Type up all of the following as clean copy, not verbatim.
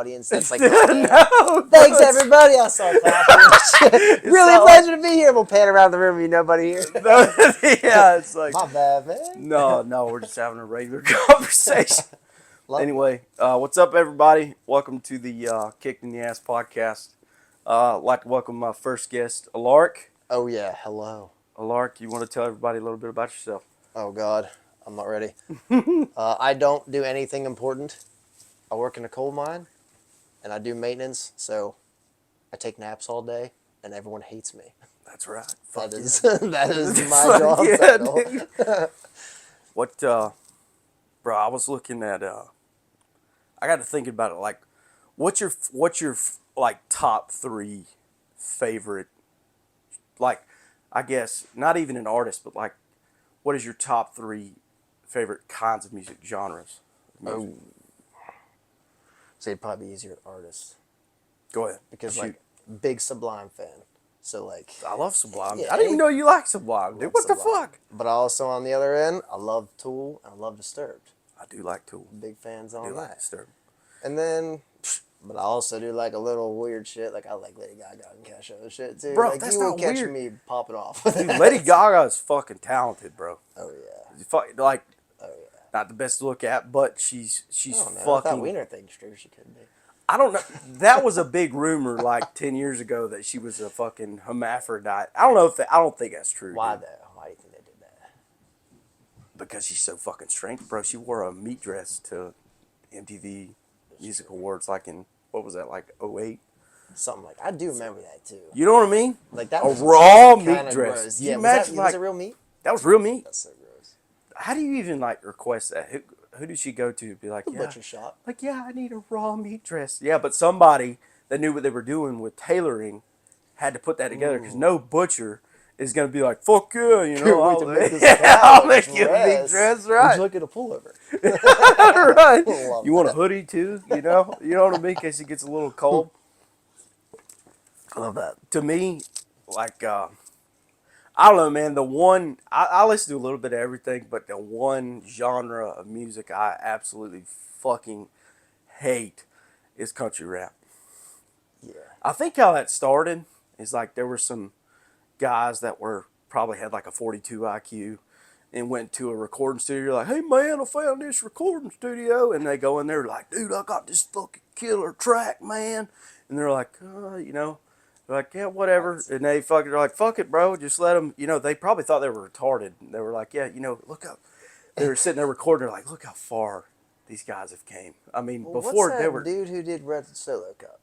audience that's like, No, thanks everybody. I saw clapping. Really a pleasure to be here. We'll pan around the room. You nobody here. Yeah, it's like My bad, man. no, we're just having a regular conversation. Anyway, what's up, everybody? Welcome to the Kicked in the Ass podcast. I'd like to welcome my first guest, Alarik. Oh yeah, hello. Alarik, you want to tell everybody a little bit about yourself? Oh God, I'm not ready. I don't do anything important. I work in a coal mine, and I do maintenance. So I take naps all day, and everyone hates me. That's right. That Yeah. is that is my job title. What, bro? I was looking at. I got to thinking about it. Like, what's your like top three favorite? Like, I guess not even an artist, but like, what is your top three favorite kinds of music genres? Oh, so it'd probably be easier artists Go ahead. because Shoot. like big Sublime fan. So like I love Sublime. Yeah, I didn't even know you like Sublime, dude. love What the Sublime. fuck? But also on the other end, I love Tool and I love Disturbed. I do like Tool. Big fans I on do like that. Disturbed. And then, but I also do like a little weird shit. Like I like Lady Gaga and Kesha and shit too. Bro, like that's you would not catch weird. me popping off. Dude, Lady Gaga is fucking talented, bro. Oh yeah. Like, Oh yeah. not the best to look at, but she's I don't know. fucking. That wiener thing's true. She could be. I don't know. That was a big rumor like 10 years ago that she was a fucking hermaphrodite. I don't know if I don't think that's true. Why dude. though? Why do you think they did that? Because she's so fucking strange, bro. She wore a meat dress to MTV Music Awards like in, what was that, like 08? Something like I do remember that too. You know what I mean? Like that A was raw meat kinda dress. gross. Can Yeah, you was that, imagine, was like, it real meat? that was real meat. That's so gross. How do you even like request that? Who did she go to be like, The yeah, butcher shop. like, yeah, I need a raw meat dress. Yeah, but somebody that knew what they were doing with tailoring had to put that together because no butcher is gonna be like, fuck yeah, you know, Wait to make this I'll cow make you a meat dress, right? Would you like it a pullover? Right. Love You want a that. hoodie too, you know what I mean, in case it gets a little cold. I love that. To me, like, I don't know, man. The one I listen to a little bit of everything, but the one genre of music I absolutely fucking hate is country rap. Yeah. I think how that started is like there were some guys that were probably had like a 42 IQ and went to a recording studio like, hey man, I found this recording studio, and they go in there like, dude, I got this fucking killer track, man, and they're like, you know. They're like, yeah, whatever. And they're like, fuck it, bro. Just let them, they probably thought they were retarded. They were like, yeah, look up. They were sitting there recording. They're like, look how far these guys have came. I mean, Well, before what's they that were. dude who did Red Solo Cup?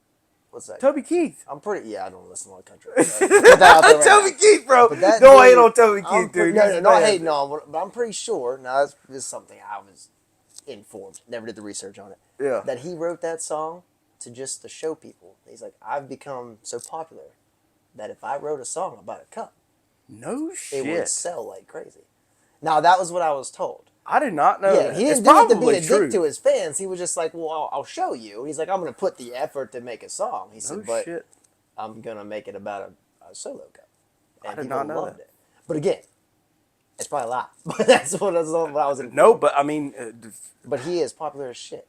What's that? Toby Keith. I'm pretty. Yeah, I don't listen to a lot of country. Put that out there right Toby now. Keith, bro. But that Don't dude, hate on Toby I'm Keith, pretty- dude. No, He's not bad. hating on, but I'm pretty sure. Now, this is something I was informed. Never did the research on it. Yeah. That he wrote that song to just to show people. He's like, I've become so popular that if I wrote a song about a cup, No it would shit. sell like crazy. Now, that was what I was told. I did not know Yeah, that. he It's didn't do it to be probably a true. dick to his fans. He was just like, well, I'll show you. He's like, I'm going to put the effort to make a song. He said, No but shit. I'm going to make it about a solo cup. And I did people not know loved that. it. But again, it's probably a lie. But that's what I was in. No, but I mean, But he is popular as shit.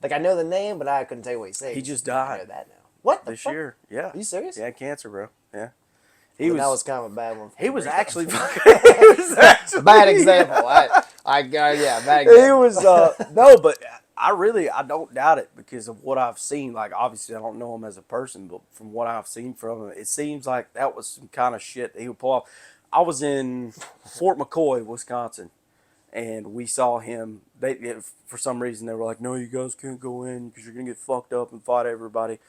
Like, I know the name, but I couldn't tell you what he said. He just I died know that now. What the this fuck? year. Yeah. Are you serious? Yeah, cancer, bro. Yeah. That was kind of a bad one. For He me. was actually. He was actually Bad example. Yeah, bad example. He was no, but I don't doubt it because of what I've seen. Like, obviously, I don't know him as a person, but from what I've seen from him, it seems like that was some kind of shit that he would pull off. I was in Fort McCoy, Wisconsin, and we saw him. For some reason, they were like, "No, you guys can't go in because you're gonna get fucked up and fight everybody."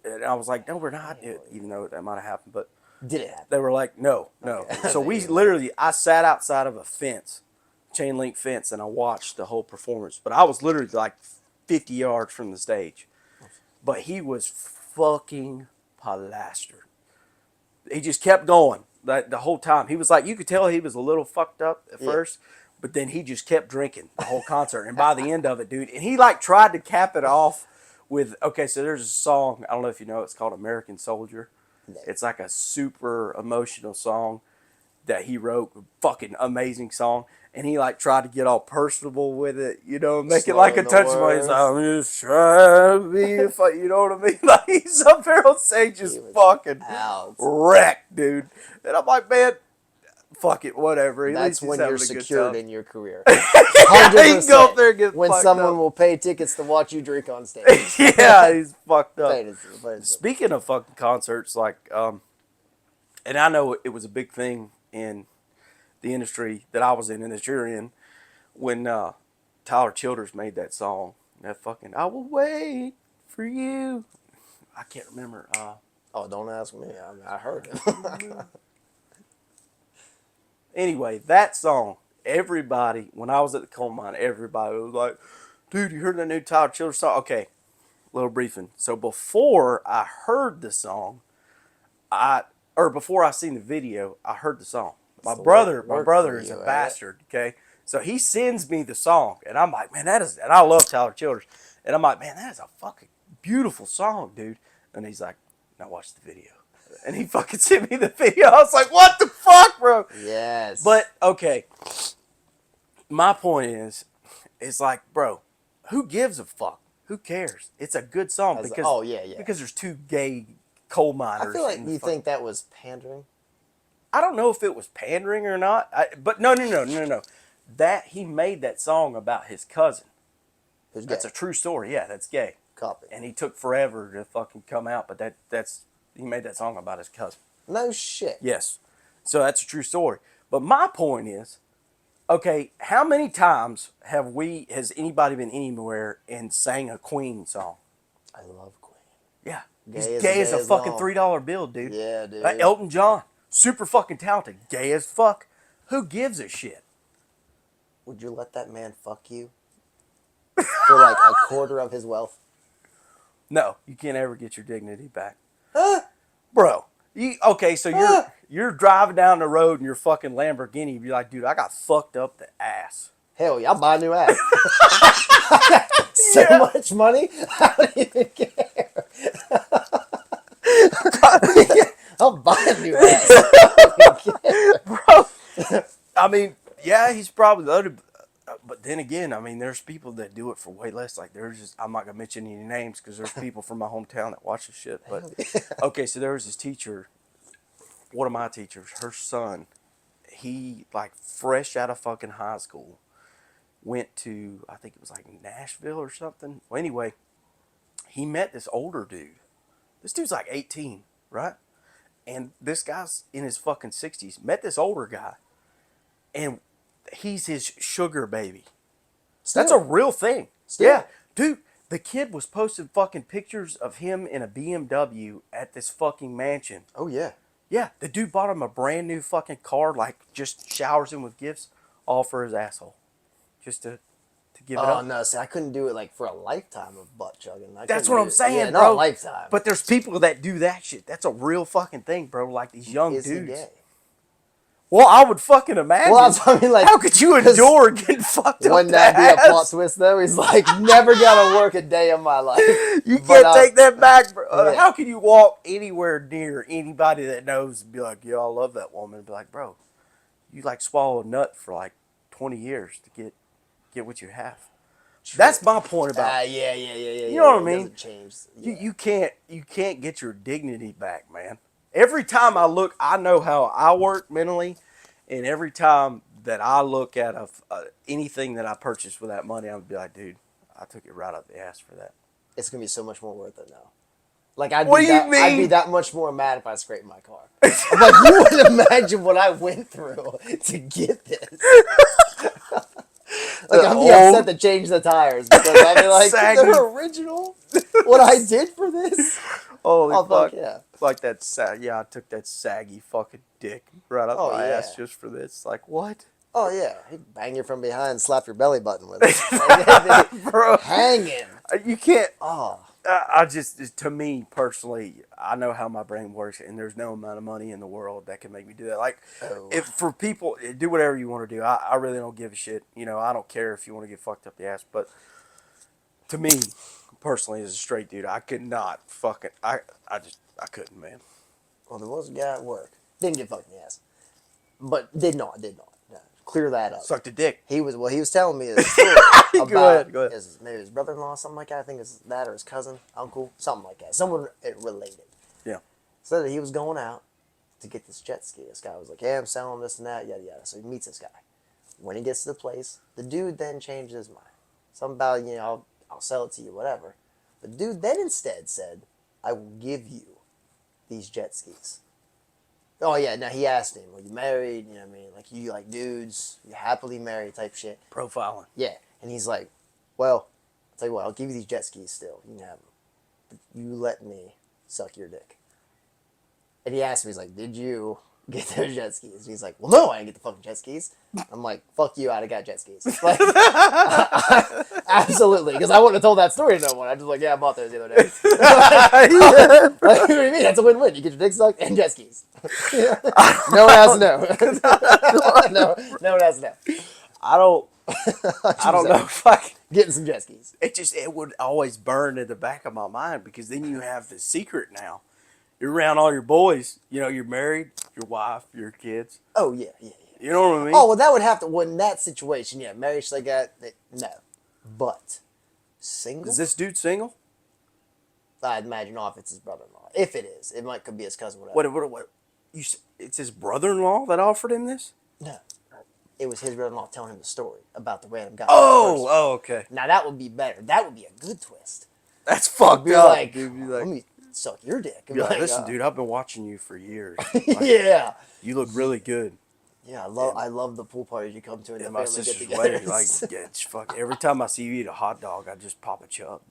And I was like, "No, we're not," even though that might have happened, but. Did it happen? They were like, no. Okay. So I sat outside of a fence, chain link fence, and I watched the whole performance. But I was literally like 50 yards from the stage. But he was fucking plastered. He just kept going the whole time. He was like, you could tell he was a little fucked up at first, but then he just kept drinking the whole concert. And by the end of it, dude, and he like tried to cap it off with, okay, so there's a song, I don't know if you know, it's called American Soldier. It's like a super emotional song, that he wrote. Fucking amazing song. And he like tried to get all personable with it, you know, make it like a Slurring the touch. He's like, words. I'm just trying to be a you know what I mean? Like he's up there on stage He just was fucking out. wrecked, dude. And I'm like, man, fuck it, whatever. At That's least he's when having you're a good secured time. in your career. Yeah, he can go up 100%. there and get When fucked someone up. will pay tickets to watch you drink on stage. Yeah, he's fucked up. Plain and simple, plain and simple. Speaking of fucking concerts, like, and I know it was a big thing in the industry that I was in and that you're in when Tyler Childers made that song. That fucking I will wait for you. I can't remember. Oh, don't ask me. I mean, I heard it. Anyway, that song, everybody, when I was at the coal mine, everybody was like, dude, you heard that new Tyler Childers song? Okay, little briefing. So before I heard the song, or before I seen the video, I heard the song. My So brother work for is a you, eh? bastard, okay? So he sends me the song, and I'm like, man, and I love Tyler Childers. And I'm like, man, that is a fucking beautiful song, dude. And he's like, now watch the video. And he fucking sent me the video. I was like, what the fuck, bro? Yes. But, okay, my point is, it's like, bro, who gives a fuck? Who cares? It's a good song because oh, yeah, yeah. because there's two gay coal miners. I feel like in the you think that was pandering. I don't know if it was pandering or not, but no. That he made that song about his cousin. Who's That's gay. a true story. Yeah, that's gay. Copy. And he took forever to fucking come out, but he made that song about his cousin. No shit. Yes. So that's a true story. But my point is, okay, how many times has anybody been anywhere and sang a Queen song? I love Queen. Yeah. Gay He's as gay the as day a is fucking long. $3 bill, dude. Yeah, dude. Elton John, super fucking talented, gay as fuck. Who gives a shit? Would you let that man fuck you for like a quarter of his wealth? No, you can't ever get your dignity back, Huh? bro. So you're driving down the road in your fucking Lamborghini. You're like, dude, I got fucked up the ass. Hell yeah, I'll buy a new ass. So much money, I don't even care. I'll buy a new ass. Bro. I mean, yeah, he's probably loaded, but then again, I mean, there's people that do it for way less. Like I'm not gonna mention any names because there's people from my hometown that watch this shit. But okay, so there was this teacher, one of my teachers, her son, he like fresh out of fucking high school, went to I think it was like Nashville or something. Well, anyway, he met this older dude. This dude's like 18, right? And this guy's in his fucking 60s. Met this older guy. And he's his sugar baby. Still. That's a real thing. Still. Yeah. Dude, the kid was posting fucking pictures of him in a BMW at this fucking mansion. Oh yeah. Yeah. The dude bought him a brand new fucking car, like just showers him with gifts, all for his asshole. Just to give it Oh up. no, see, I couldn't do it like for a lifetime of butt chugging. That's couldn't what do I'm it. saying, yeah, bro. Not a lifetime. But there's people that do that shit. That's a real fucking thing, bro. Like these young Is he dudes. gay? Well, I would fucking imagine. Well, that's what I mean. Like, how could you endure getting fucked up? Wouldn't that be a plot twist though? He's like, never gotta work a day in my life. You But, can't take that back, bro. yeah. How can you walk anywhere near anybody that knows and be like, "Yo, I love that woman," and be like, "Bro, you like swallow a nut for like 20 years to get what you have." True. That's my point about. Yeah. You know what I mean? Doesn't change. Yeah. You can't get your dignity back, man. Every time I look, I know how I work mentally, and every time that I look at anything that I purchased with that money, I'm gonna be like, dude, I took it right up the ass for that. It's gonna be so much more worth it now. Like I'd be that much more mad if I scraped my car. I'm like, you wouldn't imagine what I went through to get this. Like I'd be upset to change the tires because I'd be like, they're original. What I did for this? Holy fuck! Yeah. Like that I took that saggy fucking dick right up my ass just for this. Like what? Oh yeah, he'd bang you from behind, slap your belly button with it, bro, hanging. You can't. Oh. I just, to me personally, I know how my brain works, and there's no amount of money in the world that can make me do that. Like, if for people, do whatever you want to do. I really don't give a shit. You know, I don't care if you want to get fucked up the ass. But to me, personally, as a straight dude, I could not fucking. I couldn't, man. Well, there was a guy at work. Didn't get fucked in the ass. but did not. No. Clear that up. Sucked a dick. He was telling me a story about Go ahead. maybe his brother-in-law, something like that. I think it's that or his cousin, uncle, something like that. Someone related. Yeah. So that he was going out to get this jet ski. This guy was like, "Yeah, I'm selling this and that, yada yada." So he meets this guy. When he gets to the place, the dude then changes his mind. Something about, I'll sell it to you, whatever. The dude then instead said, "I will give you these jet skis." Oh yeah, now he asked him, "Were you married? You know what I mean? Like you like dudes, you happily married type shit." Profiling. Yeah, and he's like, "Well, I'll tell you what, I'll give you these jet skis still. You can have them. But you let me suck your dick." And he asked me, he's like, "Did you get those jet skis?" And he's like, "Well, no, I didn't get the fucking jet skis." I'm like, "Fuck you, I'd have got jet skis." Like, absolutely, because I wouldn't have told that story to no one. I'm just like, "Yeah, I bought those the other day." Like, what do you mean? That's a win-win. You get your dick sucked and jet skis. No one has to know. No one has to know. I don't know if I can. Getting some jet skis. It would always burn in the back of my mind because then you have the secret now. You're around all your boys. You're married, your wife, your kids. Oh yeah. You know what I mean? Oh well, that would have to. Well, in that situation, yeah, marriage like that, no. But single. Is this dude single? I'd imagine if it's his brother-in-law. If it is, could be his cousin. Whatever. What? It's his brother-in-law that offered him this? No, it was his brother-in-law telling him the story about the random guy. Oh, okay. Now that would be better. That would be a good twist. That's fucked Be up. like, Dude, be let me suck your dick. be like, listen, dude, I've been watching you for years. Like, Yeah. You look really good. Yeah, I love the pool parties you come to and the My family get sister's together. wedding, like, it's fuck. Every time I see you eat a hot dog, I just pop a chub.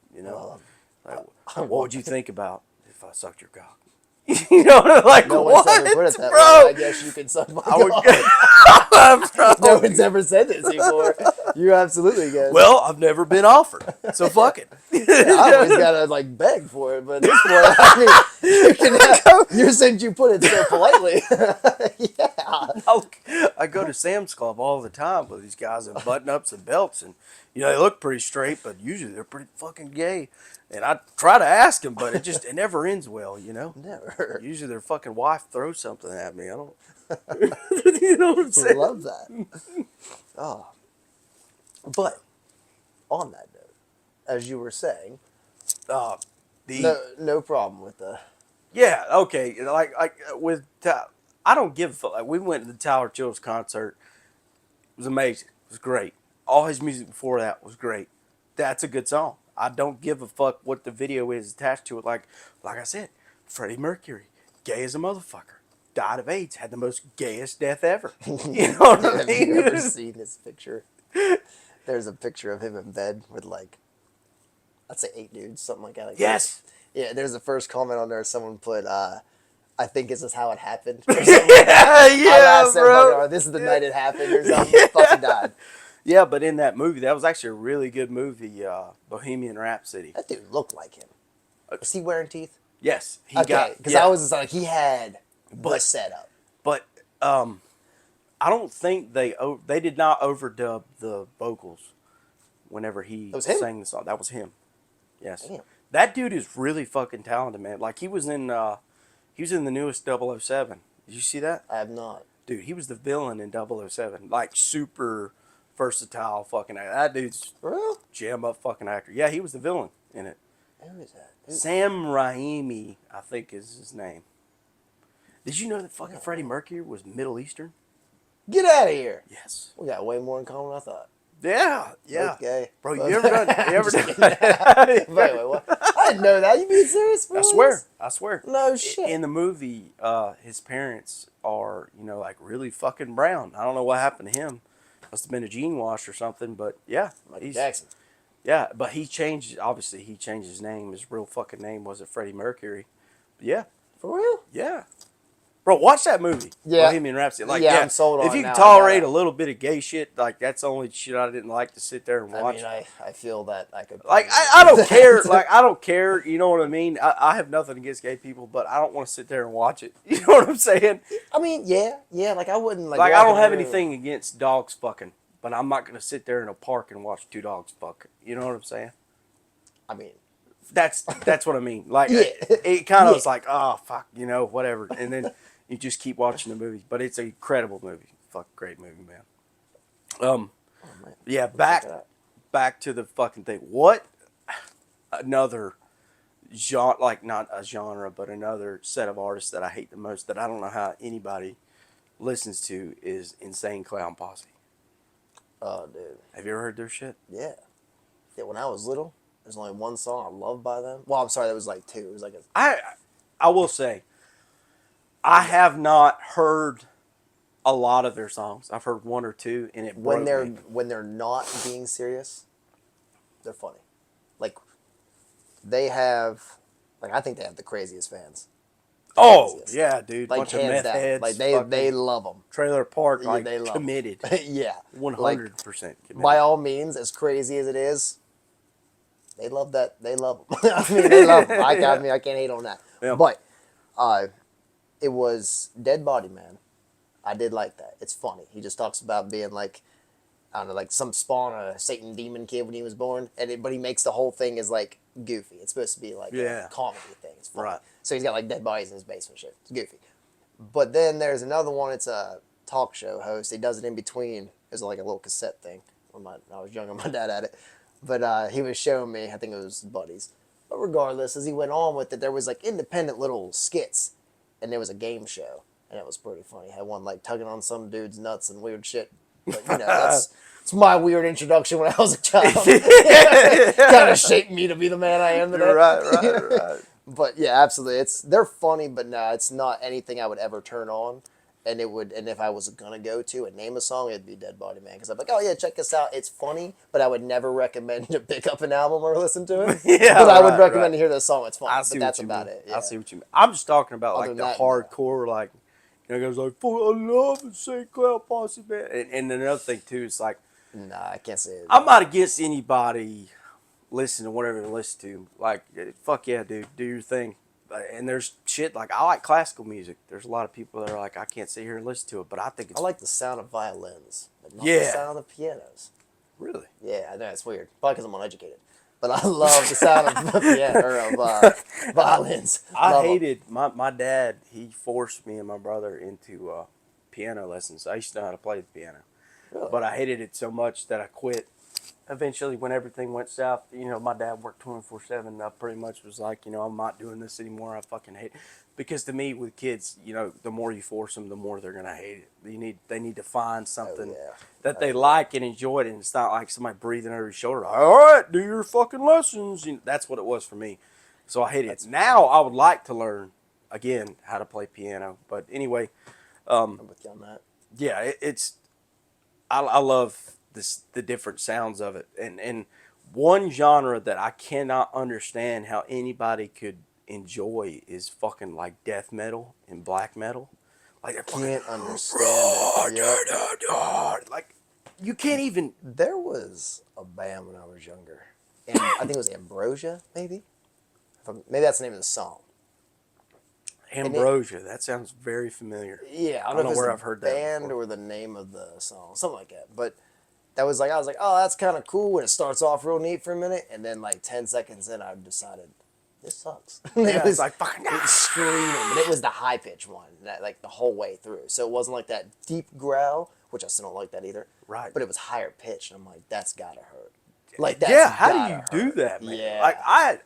What would you think about if I sucked your cock? Like no what, one's ever put it that bro? way. I guess you can suck my cock. No one's ever said this before. You absolutely can. Well, I've never been offered, so fuck it. I always gotta like beg for it, but at this point, I mean, you can have, you're saying you put it so politely. Yeah. I go to Sam's Club all the time with these guys in button-ups and belts, and they look pretty straight, but usually they're pretty fucking gay. And I try to ask them, but it never ends well, Never. Usually their fucking wife throws something at me. I don't. You know what I'm saying? Love that. Oh. But on that note, as you were saying, no problem with the. Yeah, okay. Like with I don't give a fuck. Like we went to the Tyler Chills concert. It was amazing. It was great. All his music before that was great. That's a good song. I don't give a fuck what the video is attached to it. Like I said, Freddie Mercury, gay as a motherfucker, died of AIDS, had the most gayest death ever. You know what I Have mean? you ever seen this picture? There's a picture of him in bed with like, I'd say 8 dudes, something like that. Like Yes. Yeah, there's the first comment on there. Someone put, "I think this is how it happened." Or something. Yeah, bro. This is the night it happened, or something. Fucking died. Yeah, but in that movie, that was actually a really good movie, Bohemian Rhapsody. That dude looked like him. Was he wearing teeth? Yes, Because I was just like, he had the setup. But I don't think they did not overdub the vocals whenever he sang the song. That was him. Yes. Damn. That dude is really fucking talented, man. Like he was in the newest 007. Did you see that? I have not. Dude, he was the villain in 007. Like super versatile fucking actor. That dude's For real? jam up fucking actor. Yeah, he was the villain in it. Who is that? Sam Raimi, I think is his name. Did you know that fucking Freddie Mercury was Middle Eastern? Get out of here. Yes. We got way more in common than I thought. Yeah. Both gay. Bro, you ever done Wait, what? I didn't know that. You being serious, bro? I swear. No shit. In the movie, his parents are, like really fucking brown. I don't know what happened to him. Must have been a gene wash or something, but yeah. Michael Jackson. Yeah, but he changed his name. His real fucking name wasn't Freddie Mercury. But yeah. For real? Yeah. Bro, watch that movie. Yeah. Bohemian Rhapsody. Like, I'm sold on it. If you now, can tolerate a little bit of gay shit, like that's the only shit I didn't like to sit there and watch. I mean, I feel that I could. Like, I don't care. Like, I don't care. You know what I mean? I have nothing against gay people, but I don't want to sit there and watch it. You know what I'm saying? I mean, yeah. Like, I wouldn't like. Like, I don't have anything against dogs fucking, but I'm not gonna sit there in a park and watch 2 dogs fuck. You know what I'm saying? I mean, that's what I mean. Like, Yeah. it kind of was like, oh fuck, whatever. And then You just keep watching the movies, but it's an incredible movie. Fuck, great movie, man. Um, Oh man. yeah, Check it out. back to the fucking thing. What another genre, like not a genre, but another set of artists that I hate the most that I don't know how anybody listens to is Insane Clown Posse. Oh, dude. Have you ever heard their shit? Yeah. Yeah. When I was little, there's only one song I loved by them. Well, I'm sorry, there was like two. It was like a I will say I have not heard a lot of their songs. I've heard one or two, and it broke me. when they're not being serious, they're funny. Like they have, like I think they have the craziest fans. The Oh craziest. yeah, dude, Like bunch of hands meth down. heads. Like they love them. Trailer Park, Yeah, like they love 'em. committed, Yeah. 100% committed. By all means, as crazy as it is, they love that. They love them. I mean, they love them. I mean, I can't hate on that. Yeah. But it was Dead Body Man. I did like that. It's funny. He just talks about being like, I don't know, like some spawn a Satan demon kid when he was born, but he makes the whole thing as like goofy. It's supposed to be like Yeah. a comedy thing. It's funny. Right. So he's got like dead bodies in his basement shit. It's goofy. But then there's another one. It's a talk show host. He does it in between. It's like a little cassette thing. When I was younger, my dad had it. But he was showing me. I think it was his buddies. But regardless, as he went on with it, there was like independent little skits, and there was a game show, and it was pretty funny. Had one like tugging on some dude's nuts and weird shit. But you know, it's my weird introduction when I was a child. Kind of shaped me to be the man I am today. Right. But yeah, absolutely. They're funny, but no, it's not anything I would ever turn on. And if I was gonna go to and name a song, it'd be Dead Body Man, because I'm like, oh yeah, check this out. It's funny, but I would never recommend to pick up an album or listen to it. Yeah, but I would right, recommend right. to hear this song. It's I fun, see but that's what you about mean. it. Yeah. I see what you mean. I'm just talking about Other like than the that, no. hardcore, like goes like, "I love Insane Clown Posse, man." And another thing too is like, Nah, I can't say it. I'm not against anybody listening to whatever they listen to. Like, fuck yeah, dude, do your thing. And there's shit like I like classical music. There's a lot of people that are like, I can't sit here and listen to it, but I think it's I like the sound of violins, but not the Yeah. sound of pianos. really. Yeah, I know it's weird. Probably because I'm uneducated. But I love the sound of piano or of violins. I Love 'em. hated my dad. He forced me and my brother into piano lessons. I used to know how to play the piano, Really? but I hated it so much that I quit. Eventually, when everything went south, my dad worked 24/7. I pretty much was like, I'm not doing this anymore. I fucking hate it. Because to me, with kids, the more you force them, the more they're gonna hate it. They need to find something yeah. that they like and enjoy it, and it's not like somebody breathing over your shoulder. Like, all right, do your fucking lessons. That's what it was for me. So I hate it. Now I would like to learn again how to play piano. But anyway, I'm with you on that. yeah, it's I love the different sounds of it, and one genre that I cannot understand how anybody could enjoy is fucking like death metal and black metal. Like I Can't understand it. Yep. like you can't even. There was a band when I was younger, and I think it was Ambrosia, maybe. Maybe that's the name of the song. Ambrosia. That sounds very familiar. Yeah, I don't don't know know if where it's I've the heard that band before. or the name of the song, something like that. But that was like, I was like, oh, that's kind of cool. And it starts off real neat for a minute, and then like 10 seconds in, I decided this sucks. Yeah, it's like fucking. It's screaming, but it was the high pitch one, that like the whole way through. So it wasn't like that deep growl, which I still don't like that either. Right. But it was higher pitched, and I'm like, that's gotta hurt. Like that's Yeah, how gotta do you do hurt. that, man? Yeah. Like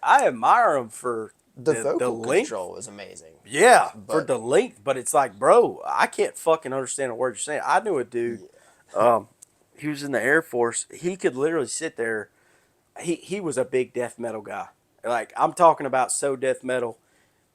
I admire them for The vocal length. control is amazing. Yeah, for But- the length, but it's like, bro, I can't fucking understand a word you're saying. I knew a dude. He was in the Air Force. He could literally sit there. He was a big death metal guy. Like I'm talking about so death metal.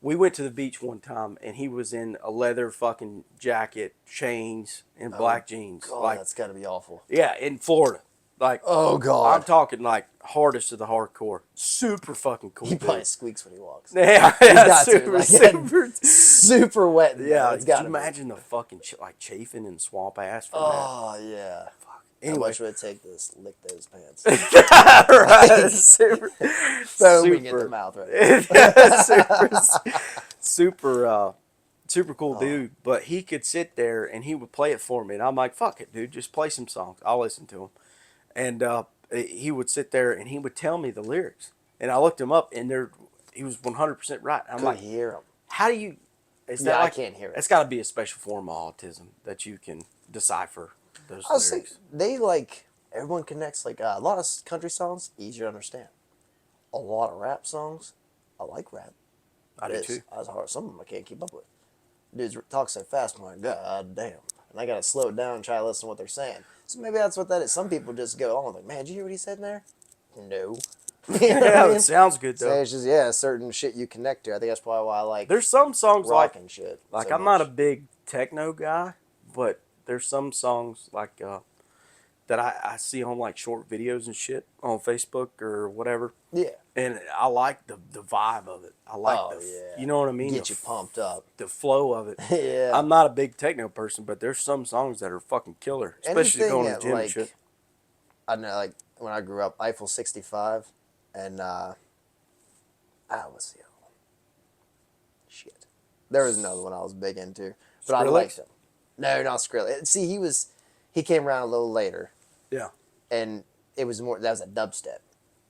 We went to the beach one time, and he was in a leather fucking jacket, chains, and black jeans. Oh, like that's gotta be awful. yeah, in Florida. Like Oh God. I'm talking like hardest of the hardcore. Super fucking cool. He dude. probably squeaks when he walks. Yeah, He's yeah, got super, to. Like, super. super wet. Yeah, it's could got you imagine the fucking like chafing and swamp ass from Oh yeah. that? How Anyway, much would it take to lick those pants? right, super, Foaming in the mouth right super cool dude. But he could sit there and he would play it for me, and I'm like, fuck it, dude, just play some songs. I'll listen to him. And he would sit there and he would tell me the lyrics, and I looked him up, and he was 100% right. I'm Could like, hear him. how do you? Is Yeah, that I like, can't hear it. it's got to be a special form of autism that you can decipher those I was saying, lyrics. they like, everyone connects, like, a lot of country songs, easier to understand. A lot of rap songs, I like rap. I do too. It's hard. Some of them I can't keep up with. Dudes talk so fast, I'm like, God damn. And I gotta slow it down and try to listen to what they're saying. So maybe that's what that is. Some people just go on like, man, did you hear what he said in there? No. You know what I Yeah, it mean? sounds good So though. it's just, yeah, certain shit you connect to. I think that's probably why I like There's some songs rock and shit like so I'm not a much. big techno guy, but there's some songs like that I see on like short videos and shit on Facebook or whatever, Yeah. and I like the vibe of it. I like Oh yeah. you know what I mean, Get you pumped up. the flow of it. Yeah. I'm not a big techno person, but there's some songs that are fucking killer, especially Anything going to the at gym and shit. like, I don't know, like when I grew up, Eiffel 65 and what's the other one? Shit. There was another one I was big into, but I liked Skrillex? him. No, not Skrilla. See, he came around a little later, Yeah. and it was more, that was a dubstep.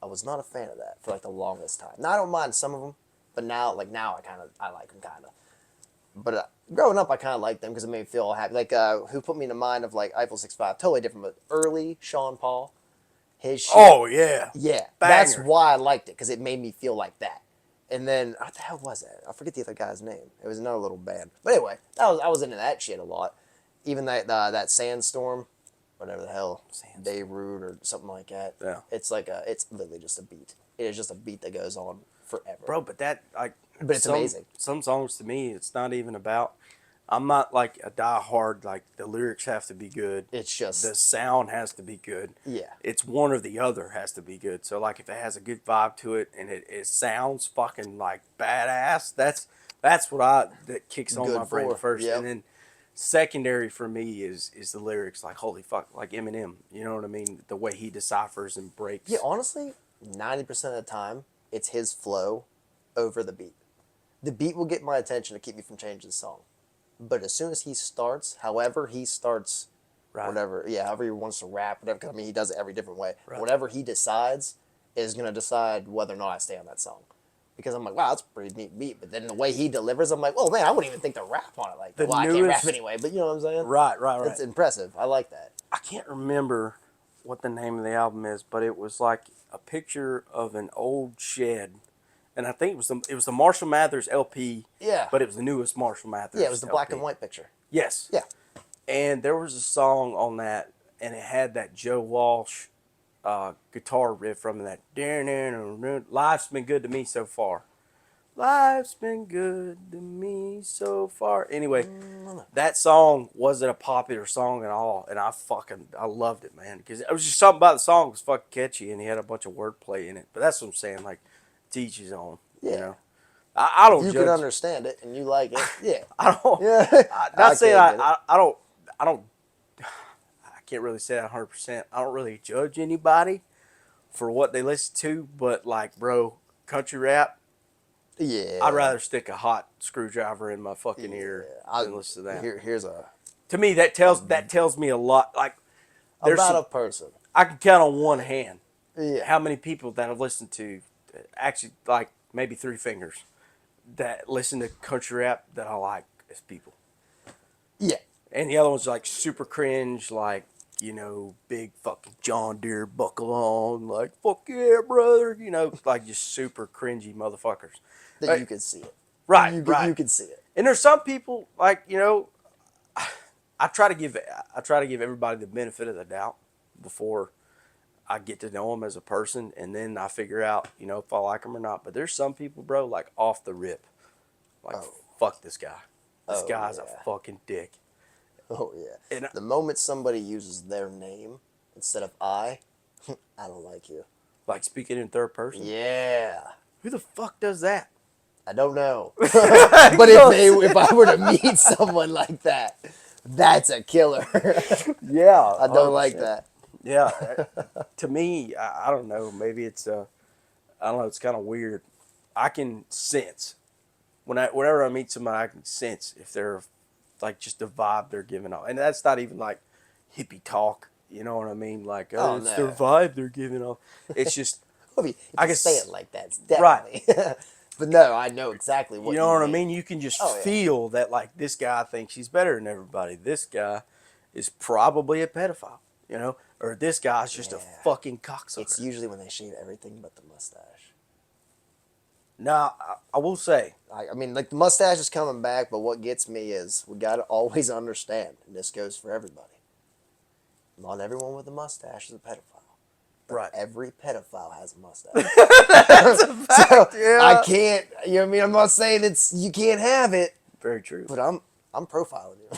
I was not a fan of that for like the longest time. Now I don't mind some of them, but now I like them kind of. But growing up, I kind of liked them because it made me feel all happy. Like who put me in the mind of like Eiffel 65? Totally different, but early Sean Paul, his shit. Oh yeah. Yeah, that's Banger. why I liked it because it made me feel like that. And then what the hell was that? I forget the other guy's name. It was another little band. But anyway, I was into that shit a lot. Even that Sandstorm, whatever the hell, Sandstorm. Beirut or something like that. Yeah. It's literally just a beat. It is just a beat that goes on forever. Bro, but that like But it's amazing. Some songs to me, it's not even about. I'm not like a diehard. Like the lyrics have to be good. It's just The sound has to be good. Yeah. It's one or the other has to be good. So like if it has a good vibe to it and it sounds fucking like badass, that's what that kicks on Good my brain for. first. Yep. And then secondary for me is the lyrics, like holy fuck, like Eminem. You know what I mean? The way he deciphers and breaks. Yeah, honestly, 90% of the time, it's his flow over the beat. The beat will get my attention to keep me from changing the song. But as soon as he starts, however he starts, Right. whatever, yeah, however he wants to rap, whatever, 'cause I mean, he does it every different way. Right. Whatever he decides is going to decide whether or not I stay on that song. Because I'm like, wow, that's a pretty neat beat. But then the way he delivers, I'm like, oh man, I wouldn't even think to rap on it like that. The Well, I can't rap newest- anyway, but you know what I'm saying? Right. It's impressive. I like that. I can't remember what the name of the album is, but it was like a picture of an old shed, and I think it was the Marshall Mathers LP. Yeah. But it was the newest Marshall Mathers. Yeah, it was the black LP. and white picture. Yes. Yeah. And there was a song on that, and it had that Joe Walsh guitar riff from that. Life's been good to me so far. Life's been good to me so far. Anyway, that song wasn't a popular song at all, and I loved it, man, because it was just something about the song was fucking catchy, and he had a bunch of wordplay in it. But that's what I'm saying, like, to each his own. Yeah. You know, I don't. You judge. can understand it and you like it. Yeah. I don't. Yeah. Not saying can't get it. I don't. I don't. I can't really say that 100%. I don't really judge anybody for what they listen to, but like, bro, country rap. Yeah. I'd rather stick a hot screwdriver in my fucking ear than listen to that. Here's a To me, that tells me a lot. Like, there's about some, a person. I can count on one hand Yeah. how many people that I've listened to, actually, like maybe 3 fingers, that listen to country rap that I like as people. Yeah. And the other one's like super cringe, like, big fucking John Deere buckle on, like, fuck yeah, brother, like just super cringy motherfuckers. That you can see it. Right, You right. can see it. And there's some people, like, I try to give everybody the benefit of the doubt before I get to know them as a person, and then I figure out, if I like them or not. But there's some people, bro, like off the rip, like, fuck this guy. This guy's a fucking dick. Oh yeah. And the moment somebody uses their name instead of I don't like you. like speaking in third person. Yeah. Who the fuck does that? I don't know. But if I were to meet someone like that, that's a killer. Yeah, I don't like 100%. that. Yeah, to me, I don't know. Maybe it's I don't know. It's kind of weird. I can sense whenever I meet somebody, I can sense if they're like just the vibe they're giving off, and that's not even like hippie talk. You know what I mean? Like, it's their vibe they're giving off. It's just If you I can guess- say it like that, it's definitely. But no, I know exactly what You know what I mean. mean? You can just Oh yeah, feel that like this guy thinks he's better than everybody. This guy is probably a pedophile, you know, or this guy's just a yeah. fucking It's cocksucker. usually when they shave everything but the mustache. Now, I will say, I mean, like the mustache is coming back, but what gets me is we got to always understand, and this goes for everybody. Not everyone with a mustache is a pedophile. But right? every pedophile has a mustache. That's a So fact. I Yeah. can't, you know what I mean? I'm not saying you can't have it, Very true. but I'm profiling you.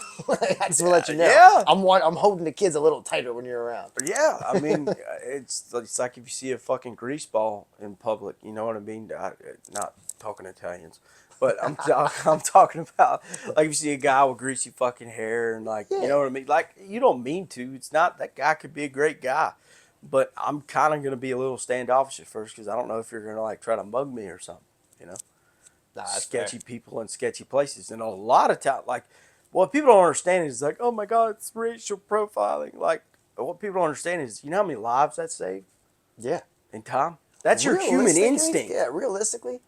I just want to let you know. Yeah. I'm holding the kids a little tighter when you're around. Yeah, I mean, it's like if you see a fucking grease ball in public, you know what I mean? Not talking Italians, but I'm talking about like if you see a guy with greasy fucking hair and like you Yeah. know what I mean? Like you don't mean to. It's not that guy could be a great guy, but I'm kind of gonna be a little standoffish at first because I don't know if you're gonna like try to mug me or something. You know, Nah, that's fair. sketchy people in sketchy places, and a lot of time like what people don't understand is like, oh my god, it's racial profiling. Like what people don't understand is you know how many lives that saved Yeah. in time. That's your human Realistically, instinct. yeah, realistically,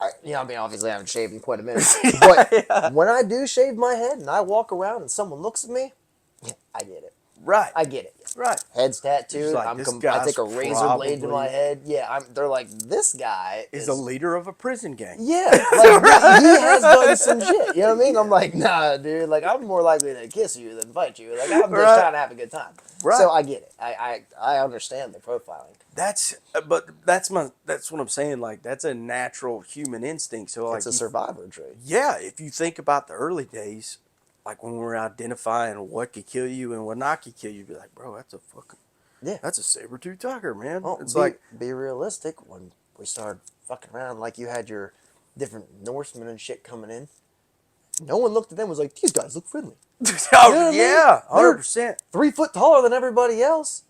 I mean, obviously I haven't shaved in quite a minute, but Yeah. when I do shave my head and I walk around and someone looks at me, yeah, I get it. Right. I get it. Right. Head's It's just tattooed. like this I guy's take a razor blade to my probably head. Yeah, they're like, this guy is the is. leader of a prison gang. Yeah, like he has done some shit. You know what I mean? I'm like, nah, dude. Like I'm more likely to kiss you than fight you. Like I'm just Right. trying to have a good time. Right. So I get it. I understand the profiling. That's what I'm saying. Like that's a natural human instinct. So like It's a survivor trait. yeah, if you think about the early days, like when we were identifying what could kill you and what not could kill you, you'd be like, bro, Yeah. that's a saber-tooth tiger, man. Well, It's like be realistic. When we started fucking around, like you had your different Norsemen and shit coming in, no one looked at them and was like, these guys look friendly. You know what I mean? yeah, They're 100%. 3 foot taller than everybody else.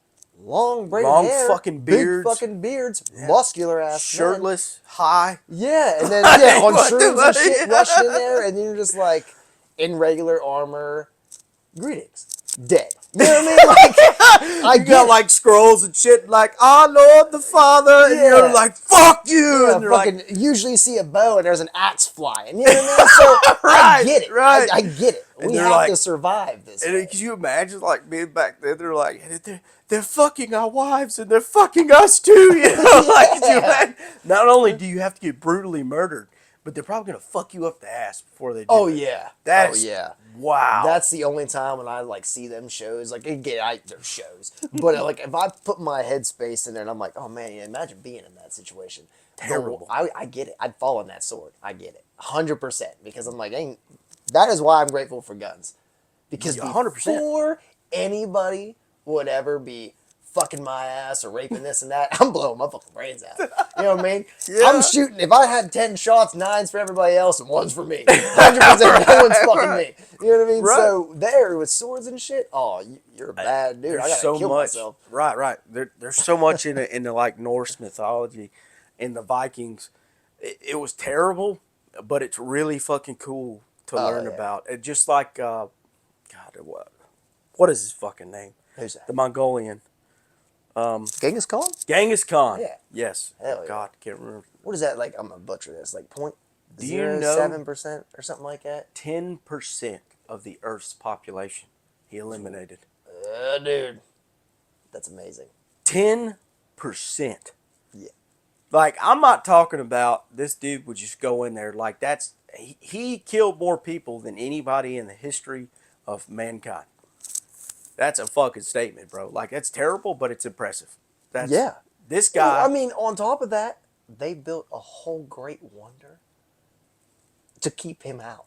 Long braided Long hair, fucking big beards. fucking beards, muscular ass Shirtless, high. men. Yeah, and then yeah, on What the shrooms and fuck? shit, rushing in there, and you're just like in regular armor. Greetings, dead. You know what I mean? Like I You get got it. like scrolls and shit like, "Our Lord the Father," and you're Yeah. like, "Fuck you!" Yeah, and they're fucking. like, Usually you see a bow and there's an axe flying. You know what I mean? So I "Right, get it. right." I get it. And We they're have like, to survive this and way. could you imagine like being back then? They're like, they're fucking our wives and they're fucking us too. You know, like could you Yeah. imagine? Not only do you have to get brutally murdered, but they're probably gonna fuck you up the ass before they do Oh it. yeah. That Oh is yeah. wow. That's the only time when I like see them shows. Like again, they're shows, but like if I put my headspace in there and I'm like, oh man, yeah, imagine being in that situation. Terrible. I get it. I'd fall on that sword. I get it, 100%. Because I'm like, ain't. That is why I'm grateful for guns. Because 100%. before anybody would ever be fucking my ass or raping this and that, I'm blowing my fucking brains out. You know what I mean? Yeah. I'm shooting. If I had 10 shots, 9's for everybody else and 1's for me. 100%. No one's fucking Right. me. You know what I mean? Right. So there with swords and shit. Oh, you're a bad dude. There's I gotta so kill much. myself. Right, right. There's so much in the like Norse mythology, in the Vikings. It was terrible, but it's really fucking cool to Oh, learn yeah. about. It just like God, what is his fucking name? Who's that? The Mongolian Genghis Khan? Genghis Khan. Yeah. Yes. Hell Oh, yeah. God, can't remember. What is that like? I'm gonna butcher this. Like point Do you know 0.07% or something like that. 10% of the Earth's population he eliminated? Dude, that's amazing. 10%. Yeah. Like, I'm not talking about this dude would just go in there. Like, he killed more people than anybody in the history of mankind. That's a fucking statement, bro. Like, that's terrible, but it's impressive. Yeah. This guy. I mean, on top of that, they built a whole great wonder to keep him out.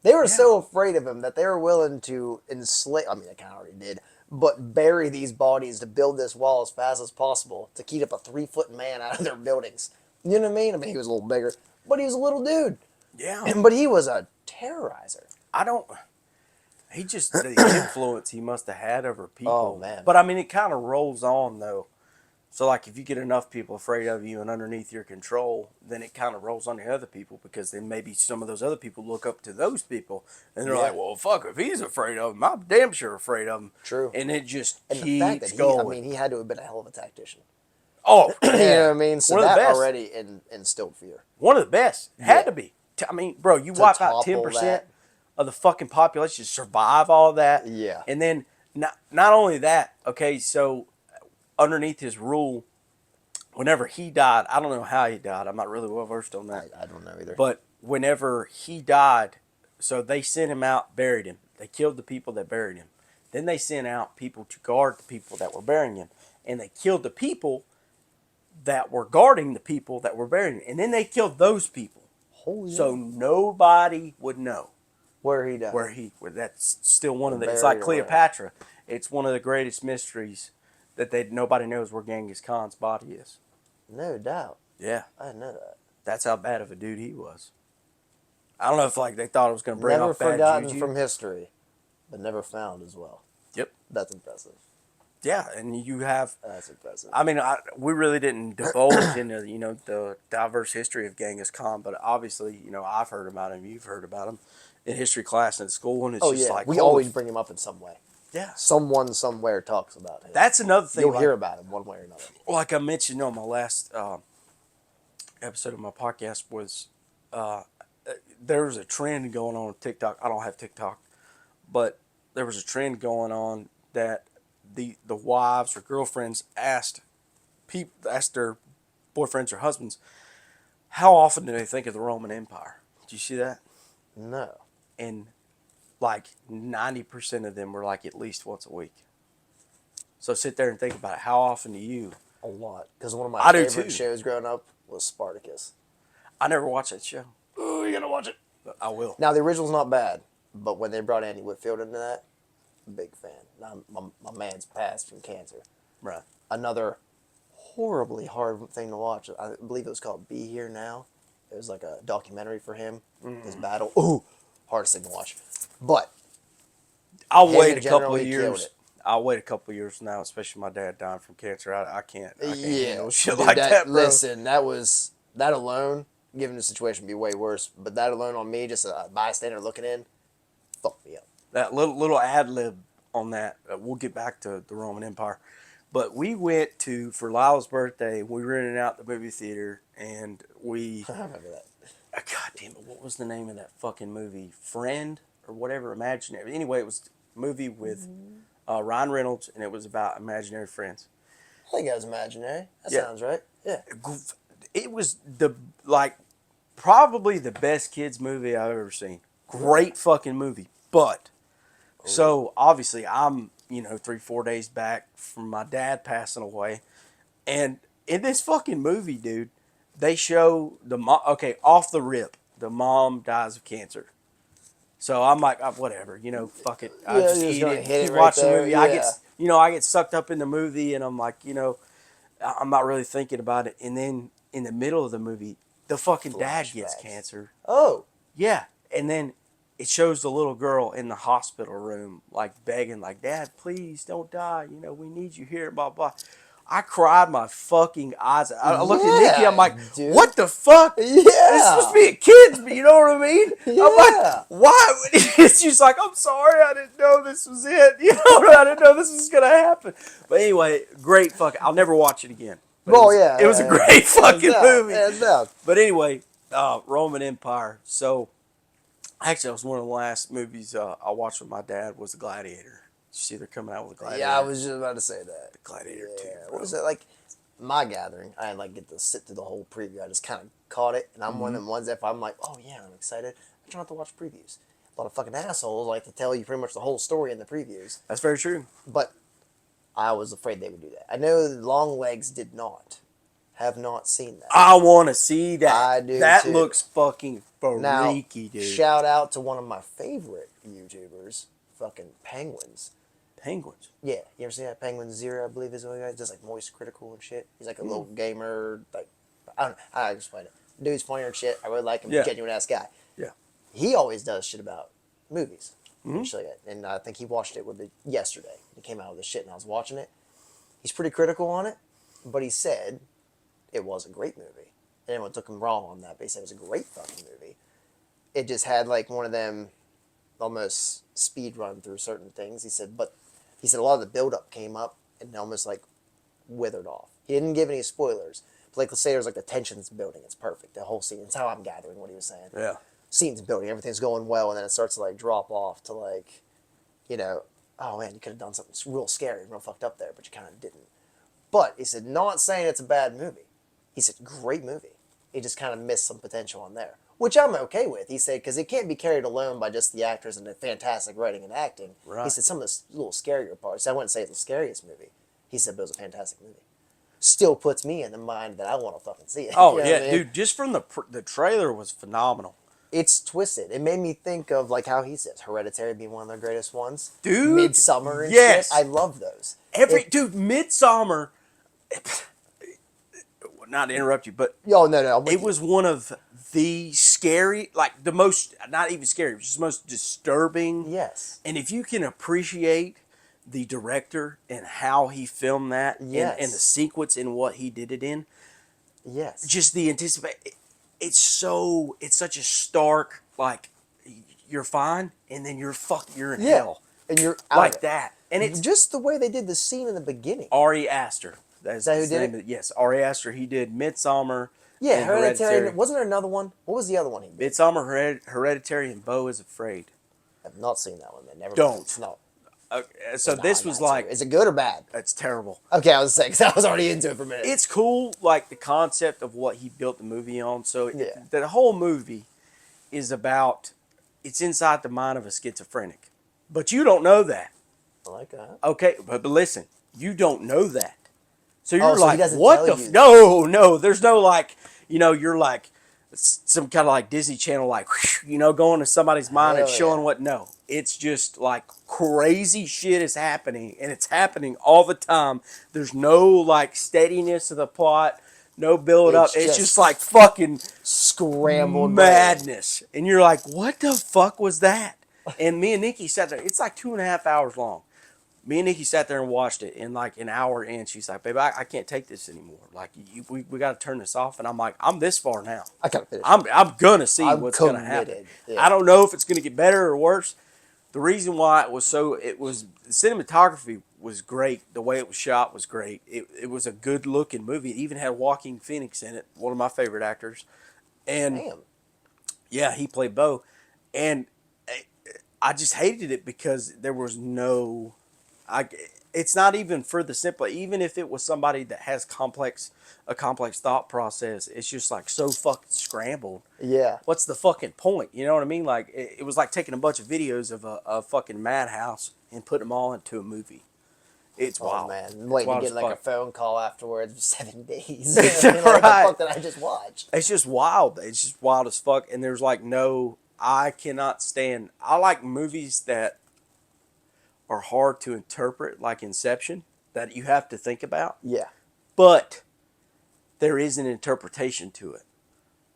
They were so afraid of him that they were willing to enslave. I mean, they kind of already did, but bury these bodies to build this wall as fast as possible to keep up a 3 foot man out of their buildings. You know what I mean? I mean, he was a little bigger, but he was a little dude. Yeah. But he was a terrorizer. He just, the influence he must have had over people. Oh, man. But I mean, it kind of rolls on, though. So, like, if you get enough people afraid of you and underneath your control, then it kind of rolls on to other people because then maybe some of those other people look up to those people and they're Yeah. like, well, fuck, if he's afraid of him, I'm damn sure afraid of him. True. And it just And keeps the fact that going. I mean, he had to have been a hell of a tactician. Oh, You yeah. know what I mean? So One of the that best. already instilled fear. One of the best. Had Yeah. to be. I mean, bro, you To wipe out topple 10% that. of the fucking population, survive all that. Yeah. And then, not only that, okay, so underneath his rule, whenever he died, I don't know how he died. I'm not really well versed on that. I don't know either. But whenever he died, so they sent him out, buried him. They killed the people that buried him. Then they sent out people to guard the people that were burying him. And they killed the people that were guarding the people that were burying him. And then they killed those people. Holy So nobody would know where he died. where that's still one Or of the, it's buried like or whatever. Cleopatra. It's one of the greatest mysteries that nobody knows where Genghis Khan's body is. No doubt. Yeah. I didn't know that. That's how bad of a dude he was. I don't know if like they thought it was going to bring Never off bad forgotten juju. from history, but never found as well. Yep. That's impressive. Yeah, and you have. That's impressive. I mean, we really didn't divulge into the diverse history of Genghis Khan, but obviously I've heard about him. You've heard about him in history class in school, and it's Oh just yeah, like we holy always bring him up in some way. yeah. Someone somewhere talks about him. That's another thing. You'll like, hear about him one way or another. like I mentioned on my last episode of my podcast was there was a trend going on TikTok. I don't have TikTok, but there was a trend going on that the wives or girlfriends asked their boyfriends or husbands how often do they think of the Roman Empire. Did you see that? No. And like 90% of them were like at least once a week. So sit there and think about it. How often do you? A lot. Because one of my I do favorite too. shows growing up was Spartacus. I never watched that show. Oh, you gotta watch it. But I will. Now the original's not bad, but when they brought Andy Whitfield into that, big fan. Now my man's passed from cancer. Right. Another horribly hard thing to watch. I believe it was called Be Here Now. It was like a documentary for him, his battle. Ooh, hardest thing to watch. But I'll him wait in a couple general, of he killed years. it. I'll wait a couple of years now, especially my dad dying from cancer. I can't Yeah, handle shit dude, like that, bro. Listen, that alone, given the situation, would be way worse. But that alone on me, just a bystander looking in, fucked me up. That little ad lib on that. We'll get back to the Roman Empire, but we went to for Lyle's birthday. We rented out the movie theater, and we. I remember that. God damn it! What was the name of that fucking movie? Friend or whatever, imaginary. Anyway, it was a movie with Ryan Reynolds, and it was about imaginary friends. I think that was imaginary. That Yeah. sounds right. Yeah. It was probably the best kids movie I've ever seen. Great fucking movie, but so obviously I'm 3-4 days back from my dad passing away, and in this fucking movie, dude, they show the mom. Okay, off the rip, the mom dies of cancer. So I'm like, whatever, fuck it. I Yeah, just you're just eat gonna it, hit keep it right watching the there, movie. yeah. I get sucked up in the movie, and I'm like, I'm not really thinking about it. And then in the middle of the movie, the fucking dad gets Flashbacks. cancer. Oh. Yeah, and then it shows the little girl in the hospital room, like begging, like, "Dad, please don't die. We need you here." Blah blah. I cried my fucking eyes out. I looked at Nikki. I'm like, dude. "What the fuck? Yeah. This is supposed to be a kids, but you know what I mean?" I'm Yeah. like, "Why?" She's like, "I'm sorry. I didn't know this was it. I didn't know this was gonna happen." But anyway, great fucking. I'll never watch it again. But Oh yeah. it was a great fucking movie. Hands down. But anyway, Roman Empire. So, actually, that was one of the last movies I watched with my dad was The Gladiator. You see, they're coming out with The Gladiator. Yeah, I was just about to say that. The Gladiator Yeah. 2. What Bro. was it like? My gathering, I didn't like get to sit through the whole preview. I just kind of caught it, and I'm one of them ones that if I'm like, oh yeah, I'm excited, I try not to watch previews. A lot of fucking assholes like to tell you pretty much the whole story in the previews, That's very true. but I was afraid they would do that. I know Longlegs did not. Have not seen that. I want to see that. I do That too. looks fucking Now, freaky, dude. shout out to one of my favorite YouTubers, fucking Penguins. Penguins. Yeah, you ever seen that Penguin Zero? I believe is what he does, just like moist critical and shit. He's like a little gamer, like I don't know how to explain it. Dude's funnier and shit. I really like him. Yeah. Genuine ass guy. Yeah. He always does shit about movies. Mm-hmm. And shit like that. And I think he watched it with me yesterday. He came out with the shit, and I was watching it. He's pretty critical on it, but he said it was a great movie. And everyone took him wrong on that, but he said it was a great fucking movie. It just had like one of them almost speed run through certain things. He said a lot of the build up came up and almost like withered off. He didn't give any spoilers. But like, let's say there's like the tension's building. It's perfect. The whole scene. It's how I'm gathering what he was saying. Yeah. Scene's building. Everything's going well, and then it starts to like drop off to like, you know, oh man, you could have done something real scary, real fucked up there, but you kind of didn't. But he said, not saying it's a bad movie. He said, great movie. He just kind of missed some potential on there, which I'm okay with. He said, because it can't be carried alone by just the actors and the fantastic writing and acting. Right. He said, some of the little scarier parts, I wouldn't say it's the scariest movie. He said, but it was a fantastic movie. Still puts me in the mind that I want to fucking see it. Oh, You know yeah, what I mean? dude, just from the trailer was phenomenal. It's twisted. It made me think of like how he says Hereditary being one of their greatest ones. Dude, Midsummer and yes. shit. I love those. Dude, Midsummer, not to interrupt you, but Oh, no. it was one of the scary, like the most, not even scary, it was just the most disturbing. Yes. And if you can appreciate the director and how he filmed that, Yes. and the sequence and what he did it in, Yes. just the it's such a stark, like, you're fine, and then you're in hell. And you're out Like of it. that. And it's just the way they did the scene in the beginning. Ari Aster. That's that who his did name. it? Yes, Ari Aster. He did Midsummer. Yeah, and Hereditary. Wasn't there another one? What was the other one he did? Midsummer, Hereditary, and Beau is Afraid. I've not seen that one. Man. Never. Don't. No. So this was like, is it good or bad? it's terrible. Okay, I was saying because I was already into it for a minute. It's cool, like the concept of what he built the movie on. So Yeah. the whole movie is about, it's inside the mind of a schizophrenic, but you don't know that. I like that. Okay, but listen, you don't know that. So you're Oh, so he like, doesn't what tell the? you. No, there's no like, you're like some kind of like Disney Channel, like, going to somebody's mind and Hell showing yeah. what. No, it's just like crazy shit is happening, and it's happening all the time. There's no like steadiness of the plot, no build up. It's just like fucking scrambled madness, and you're like, what the fuck was that? And me and Nikki sat there. It's like 2.5 hours long. Me and Nikki sat there and watched it, and like an hour in, she's like, babe, I can't take this anymore. Like, we got to turn this off. And I'm like, I'm this far now. I gotta finish. I'm going to see I'm what's going to happen. committed, yeah. I don't know if it's going to get better or worse. The reason why the cinematography was great. The way it was shot was great. It was a good looking movie. It even had Joaquin Phoenix in it, one of my favorite actors. And Damn. yeah, he played Beau. And I just hated it because there was no... it's not even for the simple. Even if it was somebody that has a complex thought process, it's just like so fucking scrambled. Yeah. What's the fucking point? You know what I mean? Like it was like taking a bunch of videos of a fucking madhouse and putting them all into a movie. It's wild. Oh man, waiting to wild get as like a fuck. phone call afterwards. 7 days. Right. What the fuck did I just watch? It's just wild. It's just wild as fuck. And there's like no. I cannot stand. I like movies that are hard to interpret, like Inception, that you have to think about. Yeah. But there is an interpretation to it.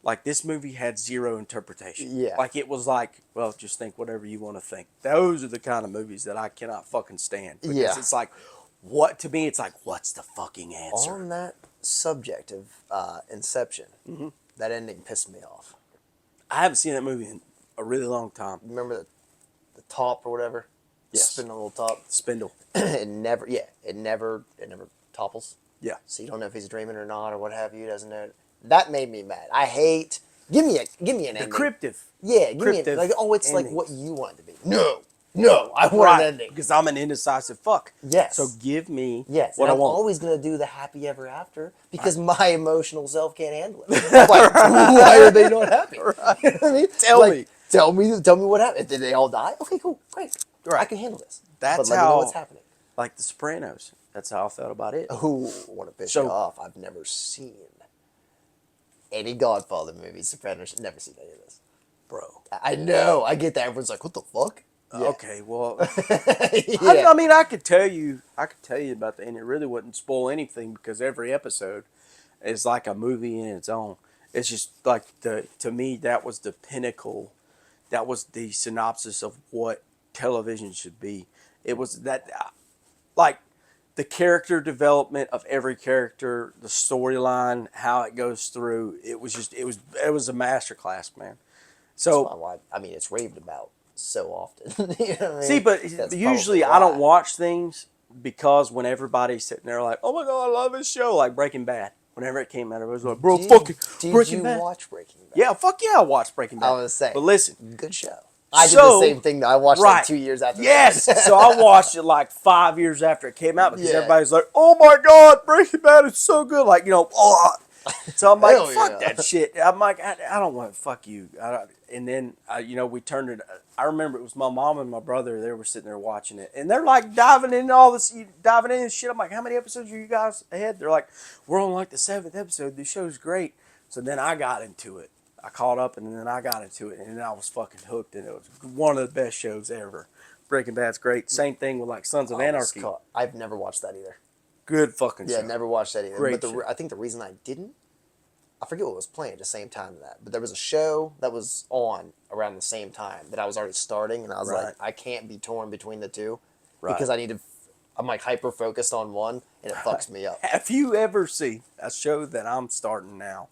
Like this movie had zero interpretation. Yeah. Like it was like, well, just think whatever you want to think. Those are the kind of movies that I cannot fucking stand. Because Yeah. it's like, what to me, it's like, what's the fucking answer? On that subject of Inception, Mm-hmm. that ending pissed me off. I haven't seen that movie in a really long time. Remember the top or whatever? Yes. Spin the little top. Spindle. it never topples. Yeah. So you don't know if he's dreaming or not or what have you. Doesn't know. That made me mad. I hate. Give me an ending. Descriptive. Yeah, give me Cryptic like it's like endings. what you want it to be. No, I want an ending. Because I'm an indecisive fuck. Yes. So give me Yes, what and I I'm want. always gonna do the happy ever after because my emotional self can't handle it. I'm like, why are they not happy? Right. You know what I mean? Tell Like, me. Tell me what happened. Did they all die? Okay, cool, great. Right. I can handle this. That's but let me know how- what's happening. Like The Sopranos. That's how I felt about it. Who want to piss So- you off? I've never seen any Godfather movies. Sopranos. Never seen any of this. Bro. I know. I get that. Everyone's like, what the fuck? Yeah. Okay, well, Yeah. I mean, I could tell you about the end. It really wouldn't spoil anything because every episode is like a movie in its own. It's just like to me, that was the pinnacle. That was the synopsis of what television should be. It was that, like, the character development of every character, the storyline, how it goes through. It was a masterclass, man. So. That's why I mean, it's raved about so often. You know what I mean? See, but That's usually probably I don't why. watch things because when everybody's sitting there like, oh my God, I love this show, like Breaking Bad. Whenever it came out, everybody was like, bro, fucking Did Breaking you Bad. watch Breaking Bad? Yeah, fuck yeah, I watched Breaking I Bad. was saying, But listen, good show. I did the so same thing. I watched like right, 2 years after yes. that. So I watched it like 5 years after it came out because Yeah. everybody's like, oh my God, Breaking Bad is so good. Like, oh. So I'm like, Hell fuck yeah. that shit. I'm like, I don't want to fuck you. And then, we turned it. I remember it was my mom and my brother. They were sitting there watching it, and they're like diving into all this, diving into this shit. I'm like, how many episodes are you guys ahead? They're like, we're on like the 7th episode. This show's great. So then I got into it. I caught up, and then I got into it, and then I was fucking hooked, and it was one of the best shows ever. Breaking Bad's great. Same thing with like Sons of Anarchy. I've never watched that either. Good fucking Yeah, show. never watched that either. Great But show. I think the reason I didn't, I forget what was playing at the same time as that, but there was a show that was on around the same time that I was already starting, and I was Right. like, I can't be torn between the two Right. because I'm like hyper focused on one, and it fucks me up. Have you ever seen a show that I'm starting now,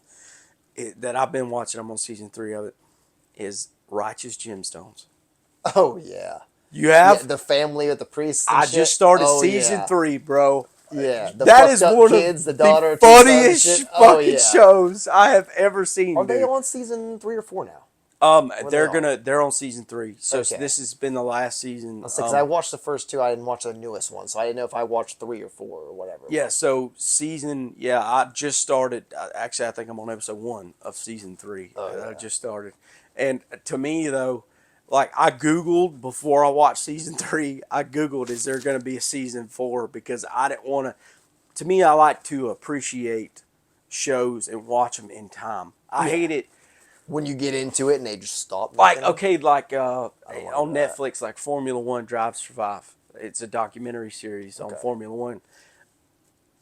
that I've been watching? I'm on season 3 of it. Is Righteous Gemstones. Oh yeah, You have? yeah, the family with the priests. And I shit. just started Oh, season yeah. 3, bro. Yeah, the That fucked is up one kids, of the daughter, the two sons, funniest shit. fucking Oh yeah. shows I have ever seen. Are they dude. on season 3 or 4 now? They're on season 3. So Okay. this has been the last season. Because I watched the first 2, I didn't watch the newest one, so I didn't know if I watched 3 or 4 or whatever. Yeah, so I just started. Actually, I think I'm on episode 1 of season 3. Oh, I yeah. just started. And to me, though, like I Googled before I watched season 3, I Googled, is there going to be a season 4? Because I didn't want to me, I like to appreciate shows and watch them in time. I hate it. When you get into it and they just stop. Like, making okay, like don't on do that. Netflix, like Formula One Drive to Survive. It's a documentary series on Okay. Formula One.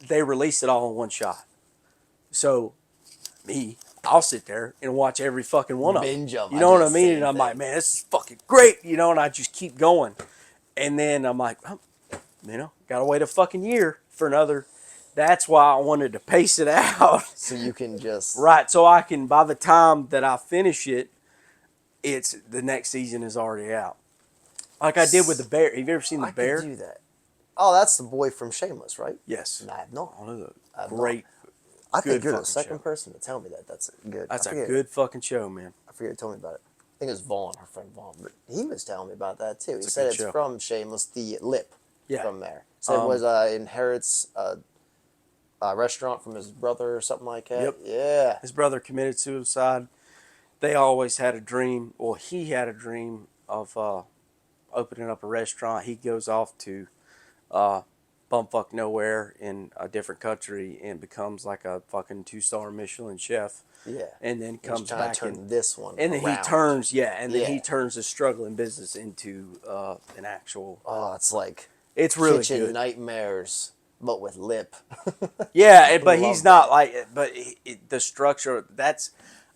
They release it all in one shot. So, I'll sit there and watch every fucking one of them. Binge 'em. You I know do what I the mean? same And I'm thing. like, man, this is fucking great. And I just keep going. And then I'm like, oh, gotta wait a fucking year for another. That's why I wanted to pace it out. So you can just. Right, so I can, by the time that I finish it, the next season is already out. Like I did with The Bear. Have you ever seen The I Bear? could do that. Oh, that's the boy from Shameless, right? Yes. No, I have not. Great. I think good you're the fucking second show. person to tell me that. That's good. That's I a forget- good fucking show, man. I forget who told me about it. I think it was Vaughn, her friend Vaughn, but he was telling me about that too. He a said good it's show. from Shameless, the lip Yeah. from there. So it was inherits a restaurant from his brother or something like that. Yep. Yeah. His brother committed suicide. They always had a dream. Well, he had a dream of opening up a restaurant. He goes off to bumfuck nowhere in a different country and becomes like a fucking 2-star Michelin chef. Yeah. And then comes trying to back turn and this one and then he around. turns then he Yeah. turns his struggling business into an actual. Oh, it's like It's really kitchen good. nightmares, but with lip. Yeah, but he's Love not that. like. But the structure.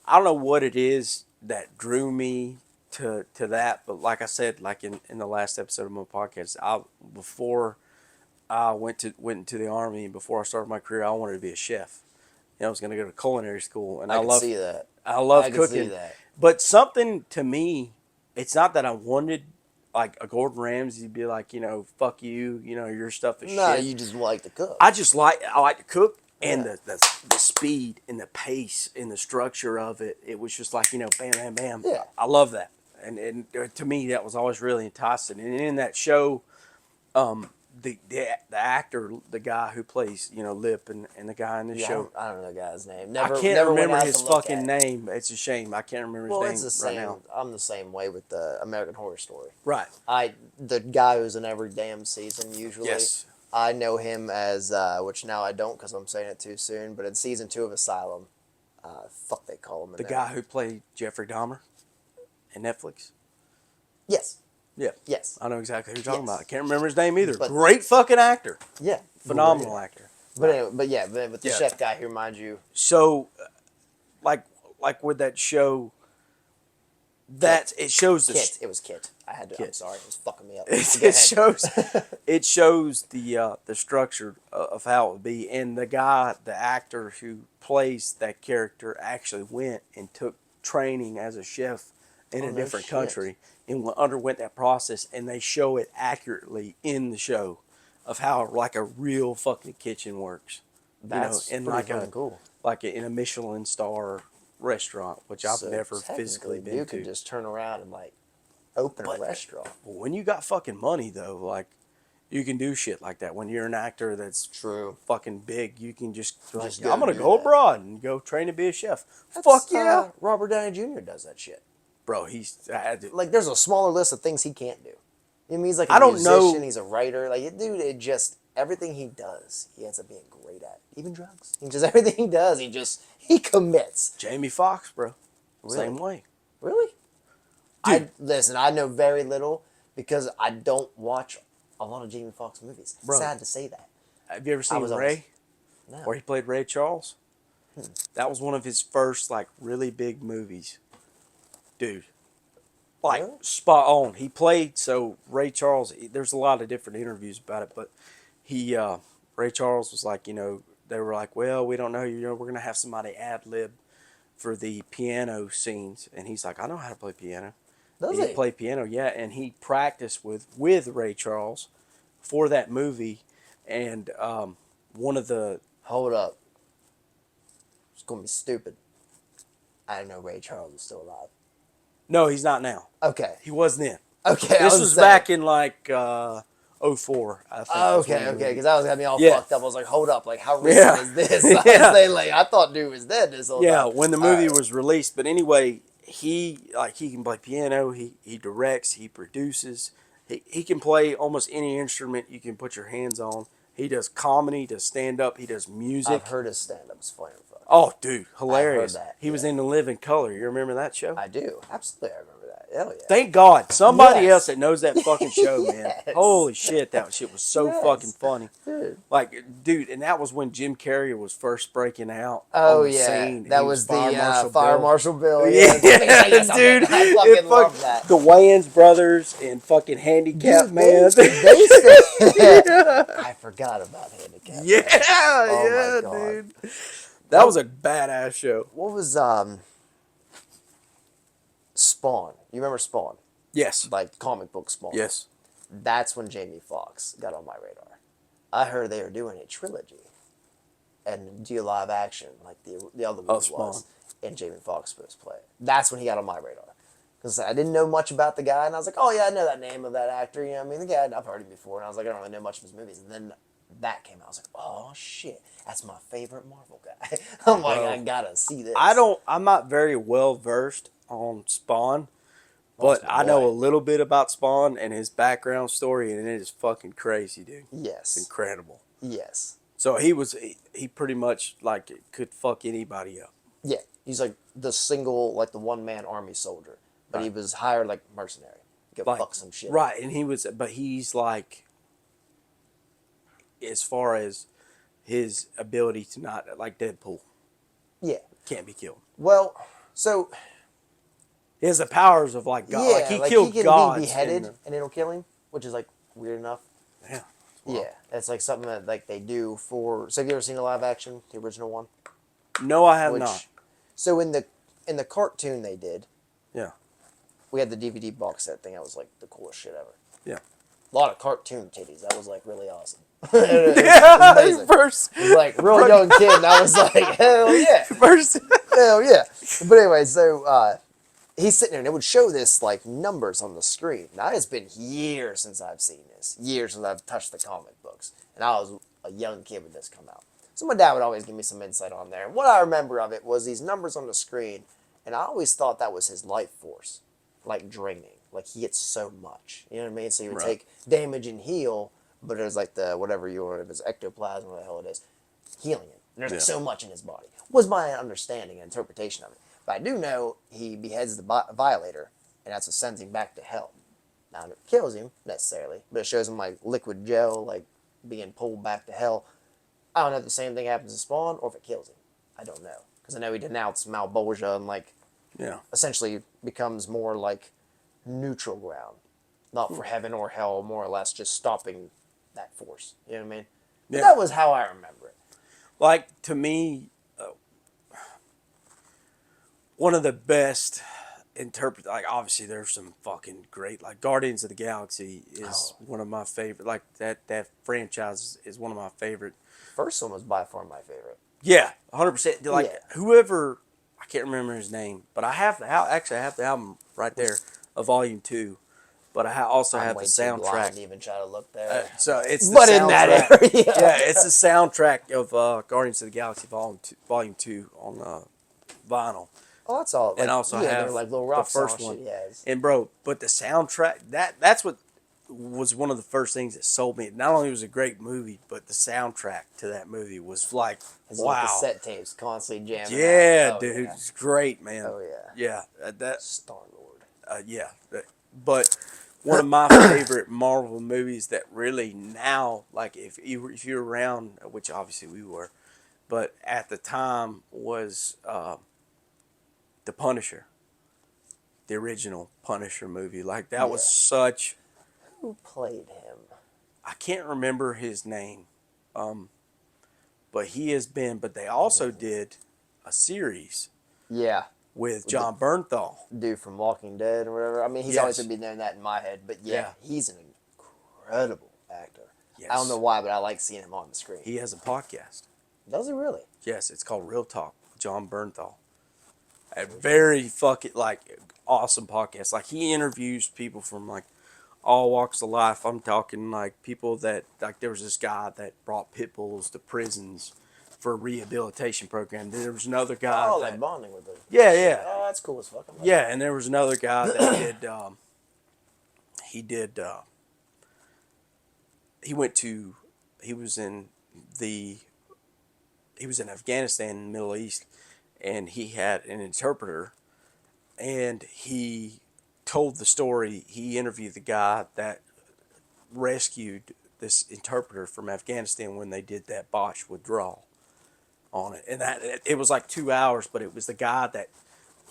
I don't know what it is that drew me to that. But like I said, like in the last episode of my podcast, before I went into the army, before I started my career, I wanted to be a chef. I was going to go to culinary school, and I can love see that. I love I can cooking. see that. But something to me, it's not that I wanted like a Gordon Ramsay to be like, fuck you, your stuff is No, shit. you just like to cook. I like to cook, and Yeah. the speed and the pace and the structure of it. It was just like, bam, bam, bam. Yeah. I love that, and to me that was always really enticing. And in that show, the actor, the guy who plays Lip, and the guy in the Yeah, show. I don't know the guy's name. I Never, can't never went remember out his to look fucking at it. name. It's a shame. I can't remember his Well, name it's the same. right now. I'm the same way with the American Horror Story. Right. The guy who's in every damn season usually. Yes. I know him as which now I don't because I'm saying it too soon. But in season 2 of Asylum, fuck they call him. The guy who played Jeffrey Dahmer in Netflix. Yes. Yeah. Yes. I know exactly who you're talking Yes. about. I can't remember his name either. But- Great fucking actor. Yeah. Phenomenal Great. actor. But anyway, but the Yeah. chef guy, he reminds you. So, like with that show, it shows the Kit. It was Kit. I had to. I'm Kit. sorry, it was fucking me up. it shows the structure of how it would be, and the actor who plays that character actually went and took training as a chef in a no different shit. country and underwent that process, and they show it accurately in the show. of how like a real fucking kitchen works. That's In pretty like fucking cool. in a Michelin star restaurant, which I've So never physically technically, been you could to. just turn around and like open a But restaurant. when you got fucking money though, like you can do shit like that. When you're an actor that's True. fucking big, you can just like, Just I'm go gonna do go that. abroad and go train to be a chef. That's Fuck yeah, Robert Downey Jr. does that shit. bro. He's Like, there's a smaller list of things he can't do. You know, he's like a I don't musician. know. He's a writer. Like, dude, it just everything he does, he ends up being great at. Even drugs. He just everything he does, he commits. Jamie Foxx, bro. Really? Same way. Really? Dude. I listen. I know very little because I don't watch a lot of Jamie Foxx movies. Bro. Sad to say that. Have you ever seen was Ray? always- No. Where he played Ray Charles? That was one of his first like really big movies. Dude. Like Really? spot on. He played so Ray Charles. There's a lot of different interviews about it, but he Ray Charles was like, they were like, well, we don't know, we're gonna have somebody ad lib for the piano scenes, and he's like, I know how to play piano. Does He he? play piano, yeah, and he practiced with Ray Charles for that movie, and one of the Hold up. It's gonna be stupid. I didn't know Ray Charles was still alive. no, he's not now. Okay. He was then. Okay. I This was saying- back in like '04, I think. Okay, because that was got me all Yeah. fucked up. I was like, hold up, like how recent Yeah. is this? I Yeah. was saying, like, I thought dude was dead this whole Yeah, time. when the movie Alright. was released. But anyway, he can play piano. He directs. He produces. He can play almost any instrument you can put your hands on. He does comedy. He does stand up. He does music. I've heard his stand-ups flaring fuck. Oh, dude, hilarious! that, He was yeah. in The Living Color. You remember that show? I do. Absolutely, I remember that. Hell yeah. Thank God, somebody Yes. else that knows that fucking show, man. Yes. Holy shit, that shit was so Yes. fucking funny. Dude. Like, dude, and that was when Jim Carrey was first breaking out. Oh on the yeah, scene. that He was the Fire Fire Bill. Marshal Bill. Yeah, Yes, dude, I fucking it love that. the Wayans brothers and fucking Handicap Dude, Man. they said, I forgot about Handicap. Yeah, Oh my God. dude. That was a badass show. What was Spawn? You remember Spawn? Yes. Like comic book Spawn. Yes. That's when Jamie Foxx got on my radar. I heard they were doing a trilogy and do live action like the other one Spawn. was, and Jamie Foxx was supposed to play it. That's when he got on my radar. Because I didn't know much about the guy, and I was like, oh yeah, I know that name of that actor. You know what I mean? The guy, I've heard him before, and I was like, I don't really know much of his movies. And then that came out. I was like, oh shit, that's my favorite Marvel guy. I'm like, Bro. I gotta see this. I'm not very well versed on Spawn, but my I know boy. a little bit about Spawn and his background story, and it is fucking crazy, dude. It's Yes. incredible. Yes. So he pretty much like could fuck anybody up. Yeah. He's like the single, like the one man army soldier. But he was hired like mercenary. Go Like, fuck some shit. right, and he's like, as far as his ability to not, like Deadpool, Yeah. can't be killed. Well, so He has the powers of like God. yeah, like he killed can gods. be beheaded in and it'll kill him, which is like weird enough. yeah. Yeah, it's like something that like they do for. So have you ever seen the live action, the original one? No, I have Which, not. So in the cartoon they did, Yeah. we had the DVD box set thing. That was like the coolest shit ever. Yeah. A lot of cartoon titties. That was like really awesome. It was amazing. First, It was like real young kid, and I was like, hell yeah. first. Hell yeah. But anyway, so he's sitting there and it would show this like numbers on the screen. Now it's been years since I've seen this. Years since I've touched the comic books. And I was a young kid when this come out. So my dad would always give me some insight on there. And what I remember of it was these numbers on the screen, and I always thought that was his life force. Like draining. Like he gets so much. You know what I mean? So he would Right. take damage and heal, but it was like the whatever you want, if it's ectoplasm, what the hell it is, healing it. And there's like Yeah. so much in his body. Was my understanding and interpretation of it. But I do know he beheads the violator, and that's what sends him back to hell. Now it kills him necessarily, but it shows him like liquid gel, like being pulled back to hell. I don't know if the same thing happens to Spawn or if it kills him. I don't know, because I know he denounced Malbolgia and like Yeah. essentially becomes more like neutral ground, not Hmm. for heaven or hell, more or less just stopping that force. You know what I mean? But Yeah. that was how I remember it. Like to me, one of the best interpret, like, obviously there's some fucking great, like, Guardians of the Galaxy is one of my favorite, like, that franchise is one of my favorite. First one was by far my favorite. Yeah, 100%. Like, Yeah. whoever, I can't remember his name, but I have actually I have the album right there of Volume 2, but I also I'm have way the too blind soundtrack. to even try to look there. So it's the But in that soundtrack. area. Yeah, it's the soundtrack of Guardians of the Galaxy Volume 2 on vinyl. Oh, that's all. And Like, also yeah, they're have like little the rock song first one. shit. Yes. And bro, but the soundtrack, that's what was one of the first things that sold me. Not only was it a great movie, but the soundtrack to that movie was like, His little wow. cassette tapes constantly jamming. Yeah, out. Oh, dude, yeah. it's great, man. Oh yeah. Yeah, that Star Lord. yeah. But one of my favorite Marvel movies that really now, like if you're around, which obviously we were, but at the time was The Punisher, the original Punisher movie. Like that was such. Who played him? I can't remember his name, but he has been. But they also did a series Yeah. with John Bernthal. Dude from Walking Dead or whatever. I mean, he's always been knowing that in my head. But yeah, he's an incredible actor. Yes. I don't know why, but I like seeing him on the screen. He has a podcast. Does he really? Yes, it's called Real Talk with John Bernthal. A very fucking like awesome podcast. Like he interviews people from like all walks of life. I'm talking like people that like there was this guy that brought pit bulls to prisons for a rehabilitation program. Then there was another guy. Oh, that, like bonding with him. yeah, yeah. Oh, that's cool as fuck. Yeah, and there was another guy that did. He did. He went to. He was in the. He was in Afghanistan in the Middle East, and he had an interpreter, and he told the story. He interviewed the guy that rescued this interpreter from Afghanistan when they did that botched withdrawal on it, and that it was like 2 hours, but it was the guy that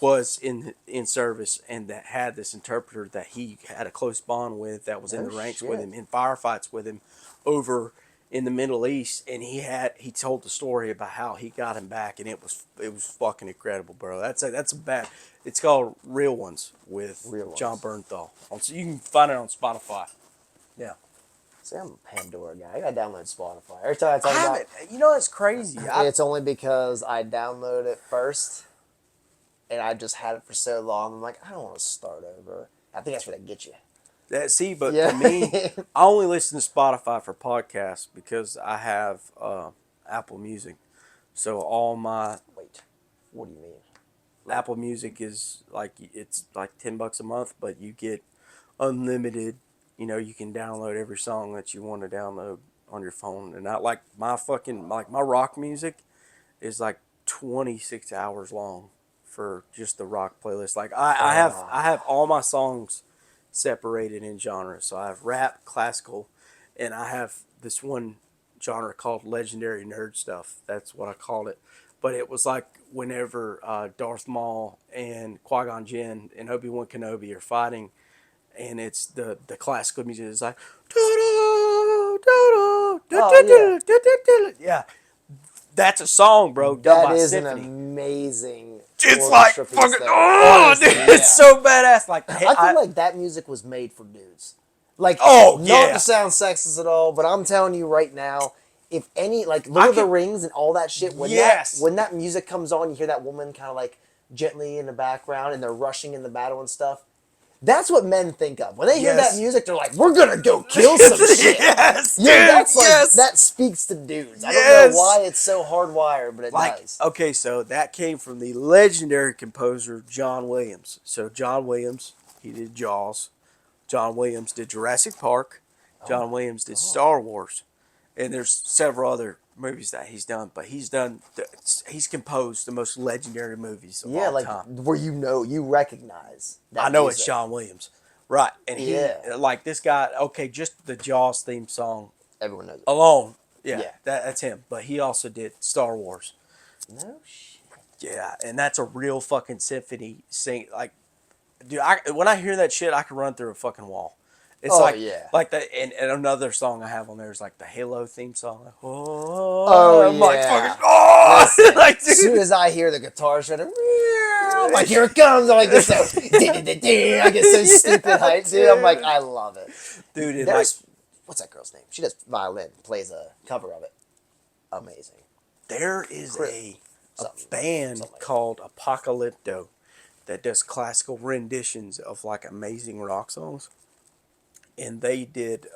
was in service and that had this interpreter that he had a close bond with, that was in the ranks with him, in firefights with him over in the Middle East, and he told the story about how he got him back, and it was fucking incredible, bro. That's a bad. It's called Real Ones with John Bernthal. So you can find it on Spotify. Yeah. See, I'm a Pandora guy. I gotta download Spotify. Every time I talk about it, You know, it's crazy. it's only because I downloaded it first, and I just had it for so long. I'm like, I don't want to start over. I think that's where they get you. See, but Yeah. for me, I only listen to Spotify for podcasts because I have Apple Music. So all my Wait, what do you mean? Apple Music is like it's like $10 a month, but you get unlimited. You know, you can download every song that you want to download on your phone. And I like my rock music is like 26 hours long for just the rock playlist. Like I have all my songs separated in genres. So I have rap, classical, and I have this one genre called legendary nerd stuff. That's what I called it. But it was like whenever Darth Maul and Qui-Gon Jinn and Obi-Wan Kenobi are fighting, and it's the classical music is like yeah, that's a song, bro. Done That by is symphony. an amazing. It's like orchestra piece, fucking though. Honestly, dude, it's so badass. Like I feel like that music was made for dudes. Like, Oh, not yeah. to sound sexist at all, but I'm telling you right now, if any, like, Lord of the Rings and all that shit, when that music comes on, you hear that woman kind of like gently in the background, and they're rushing in the battle and stuff. That's what men think of when they hear that music. They're like, "We're gonna go kill some shit." Yes, Yeah, dude, that's like yes. that speaks to dudes. I don't know why it's so hardwired, but it does. Okay, so that came from the legendary composer John Williams. So John Williams, he did Jaws. John Williams did Jurassic Park. John Williams did Star Wars, and there's several other movies that he's done. But he's composed the most legendary movies of all time. Where you recognize. That I know music. it's John Williams, right? And he like this guy. Okay, just the Jaws theme song Everyone knows it. alone. Yeah. That's him. But he also did Star Wars. No shit. Yeah, and that's a real fucking symphony sing. Like, dude, when I hear that shit, I can run through a fucking wall. It's like the and another song I have on there is like the Halo theme song. Like, I'm like fucking Listen, like, dude. as soon as I hear the guitar shredder, I'm like, here it comes. I'm like, this so, I get so stupid hyped, dude. I'm like, I love it. Dude, and like, There's, what's that girl's name? She does violin, plays a cover of it. Amazing. there is Crip. a Something band like that. called Apocalypto that does classical renditions of like amazing rock songs. And they did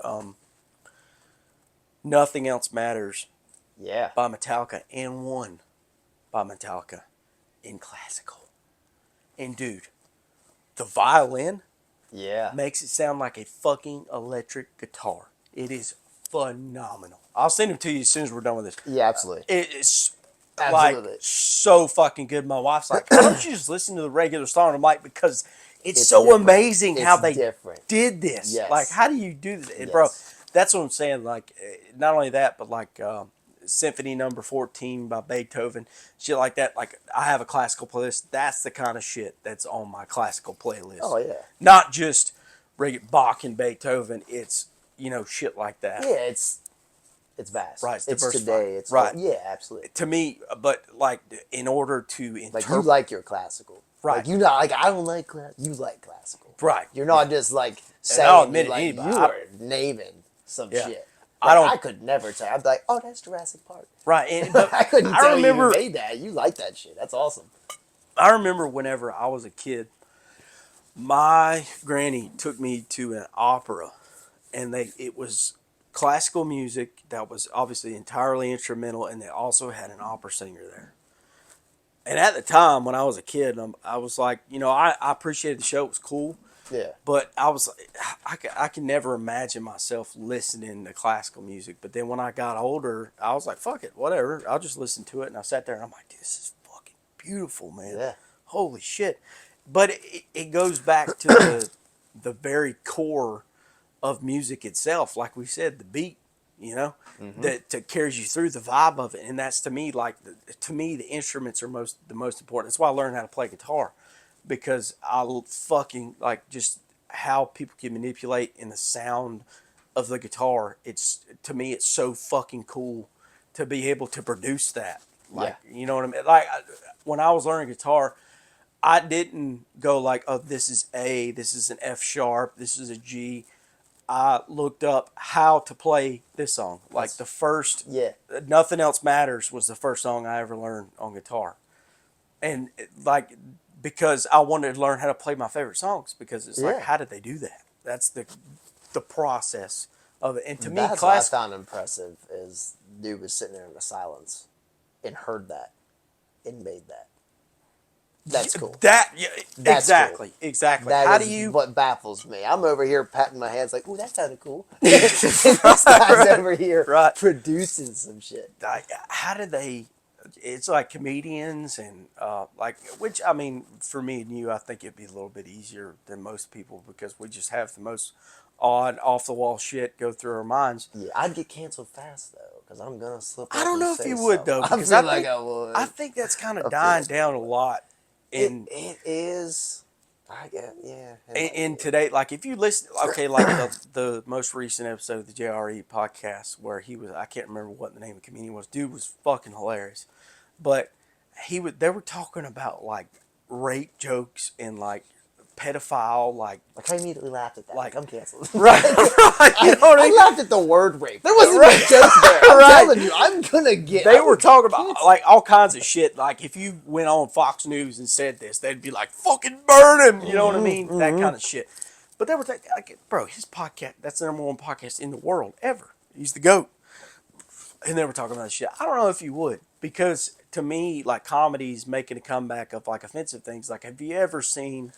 Nothing Else Matters Yeah. by Metallica and One by Metallica in classical. And dude, the violin Yeah. makes it sound like a fucking electric guitar. It is phenomenal. I'll send them to you as soon as we're done with this. Yeah, absolutely. It is like Absolutely. so fucking good. My wife's like, "Why don't you just listen to the regular song?" I'm like, "Because it's so different. amazing how It's they different. did this. Yes. Like, how do you do this, and Yes. bro?" That's what I'm saying. Like, not only that, but like Symphony Number 14 by Beethoven, shit like that. Like, I have a classical playlist. That's the kind of shit that's on my classical playlist. Oh, yeah. Not just Bach and Beethoven. It's shit like that. Yeah, it's vast. Right, it's It's diversified. today. It's Right. Yeah, absolutely. To me, but like in order to Like interpret, you like your classical, Right. Like you not like I don't like you like classical, Right. You're not just like saying I'll admit you it, like anybody. you are naming some Yeah. shit. I Like, don't- I could never tell. I'd be like, oh, that's Jurassic Park. right? And, but I couldn't I tell remember, you made that. You like that shit. That's awesome. I remember whenever I was a kid, my granny took me to an opera, and it was classical music that was obviously entirely instrumental, and they also had an opera singer there. And at the time, when I was a kid, I was like, I appreciated the show; it was cool. Yeah. But I can never imagine myself listening to classical music. But then when I got older, I was like, fuck it, whatever. I'll just listen to it. And I sat there and I'm like, this is fucking beautiful, man. Yeah. Holy shit. But it goes back to the very core of music itself. Like we said, the beat, that carries you through the vibe of it. And that's to me, to me, the instruments are the most important. That's why I learned how to play guitar. Because I fucking like just how people can manipulate in the sound of the guitar. To me, it's so fucking cool to be able to produce that. Like, you know what I mean? Like when I was learning guitar, I didn't go like, oh, this is A, this is an F sharp, this is a G. I looked up how to play this song. Like the first, Nothing Else Matters was the first song I ever learned on guitar. And like, because I wanted to learn how to play my favorite songs, because it's like, how did they do that? That's the process of it. And to me, That's what I found impressive is dude was sitting there in the silence and heard that and made that. That's cool. That's exactly, cool. exactly. That How is do you? what baffles me. I'm over here patting my hands like, ooh, that sounded cool. This guy's over here producing some shit. How do they? It's like comedians and which I mean, for me and you, I think it'd be a little bit easier than most people because we just have the most odd, off the wall shit go through our minds. Yeah, I'd get canceled fast though because I'm gonna slip. I don't know if you would though, because I think that's kind of dying down a lot. It is. I get in today, like if you listen, okay, like the most recent episode of the JRE podcast where he was, I can't remember what the name of the comedian was. Dude was fucking hilarious, but they were talking about like rape jokes and like pedophile, like I immediately laughed at that. Like I'm canceled. Right, right. You know what I mean? I laughed at the word rape. There wasn't a joke there. I'm telling you, I'm gonna get. They were talking about like all kinds of shit. Like if you went on Fox News and said this, they'd be like, "Fucking burn him." You know what I mean? That kind of shit. But they were like, bro, his podcast, that's the number one podcast in the world ever. He's the GOAT. And they were talking about this shit. I don't know if you would, because to me, like comedy's making a comeback of like offensive things. Like, have you ever seen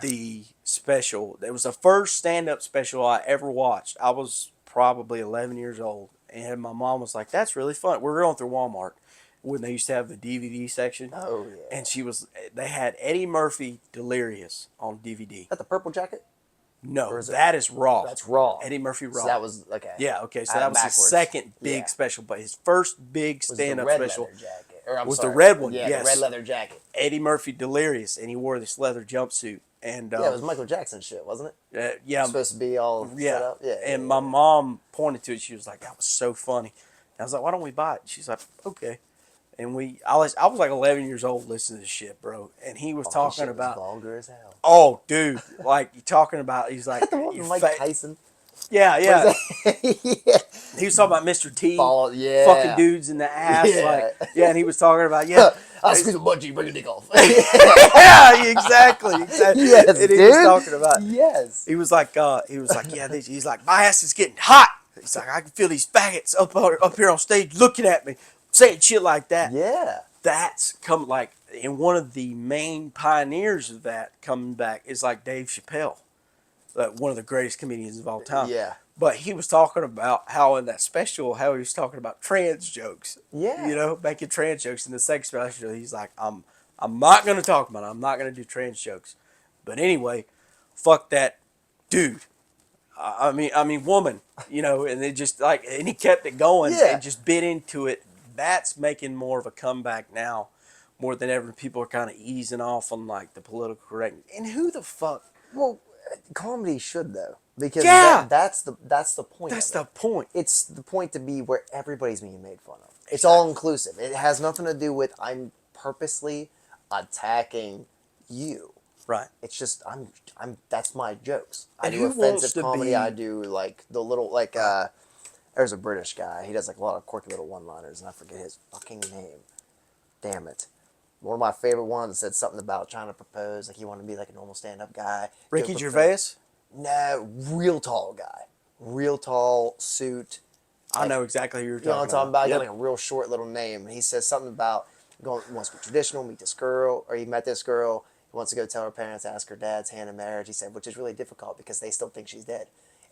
the special? It was the first stand-up special I ever watched. I was probably 11 years old, and my mom was like, "That's really fun." We're going through Walmart when they used to have the DVD section. Oh yeah. And they had Eddie Murphy Delirious on DVD. Is that the purple jacket? No, that is Raw. That's Raw. Eddie Murphy Raw. So that was okay. Yeah, okay. So that was his second big special, but his first big stand-up special was the red one. Yeah, yes. the red leather jacket. Eddie Murphy Delirious, and he wore this leather jumpsuit. And yeah, it was Michael Jackson shit, wasn't it? Yeah, supposed to be all set up. Yeah, and my mom pointed to it. She was like, "That was so funny." And I was like, "Why don't we buy it?" She's like, "Okay." and I was like 11 years old listening to this shit, bro. And he was Oh, his talking shit was about, vulgar as hell. oh, dude, like you talking about, he's like, The one with Mike Tyson. yeah, What is yeah. that? Yeah. He was talking about Mr. T, Follow, fucking yeah. dudes in the ass, like, Yeah. yeah, and he was talking about, yeah. I'll squeeze a butt, you bring your dick off. Yeah, exactly, exactly. Yes, And he was dude. talking about, Yes. he was like, yeah, he's like, my ass is getting hot. He's like, I can feel these faggots up here on stage looking at me, saying shit like that. Yeah. That's come like, and one of the main pioneers of that coming back is like Dave Chappelle, like one of the greatest comedians of all time. Yeah. But he was talking about how in that special, how he was talking about trans jokes. Yeah. Making trans jokes in the sex special. He's like, I'm not gonna talk about it. I'm not gonna do trans jokes. But anyway, fuck that dude. I mean, woman. And it just like, and he kept it going Yeah. and just bit into it. That's making more of a comeback now, more than ever. People are kind of easing off on like the political correct. And who the fuck? Well, comedy should though, because Yeah, that's the point that's of the it. point. It's the point to be where everybody's being made fun of. It's Exactly. all inclusive. It has nothing to do with I'm purposely attacking you. Right. It's just I'm that's my jokes. I And do who wants offensive to comedy. be I do like the little there's a British guy. He does like a lot of quirky little one-liners, and I forget his fucking name. Damn it. One of my favorite ones said something about trying to propose, like he wanted to be like a normal stand-up guy. Ricky Gervais? No, real tall guy, real tall suit. I know exactly who you're You know what I'm talking talking about. about? He got Yep. like a real short little name. And he says something about going wants to be traditional, meet this girl, or he met this girl. He wants to go tell her parents, ask her dad's hand in marriage. He said, which is really difficult because they still think she's dead.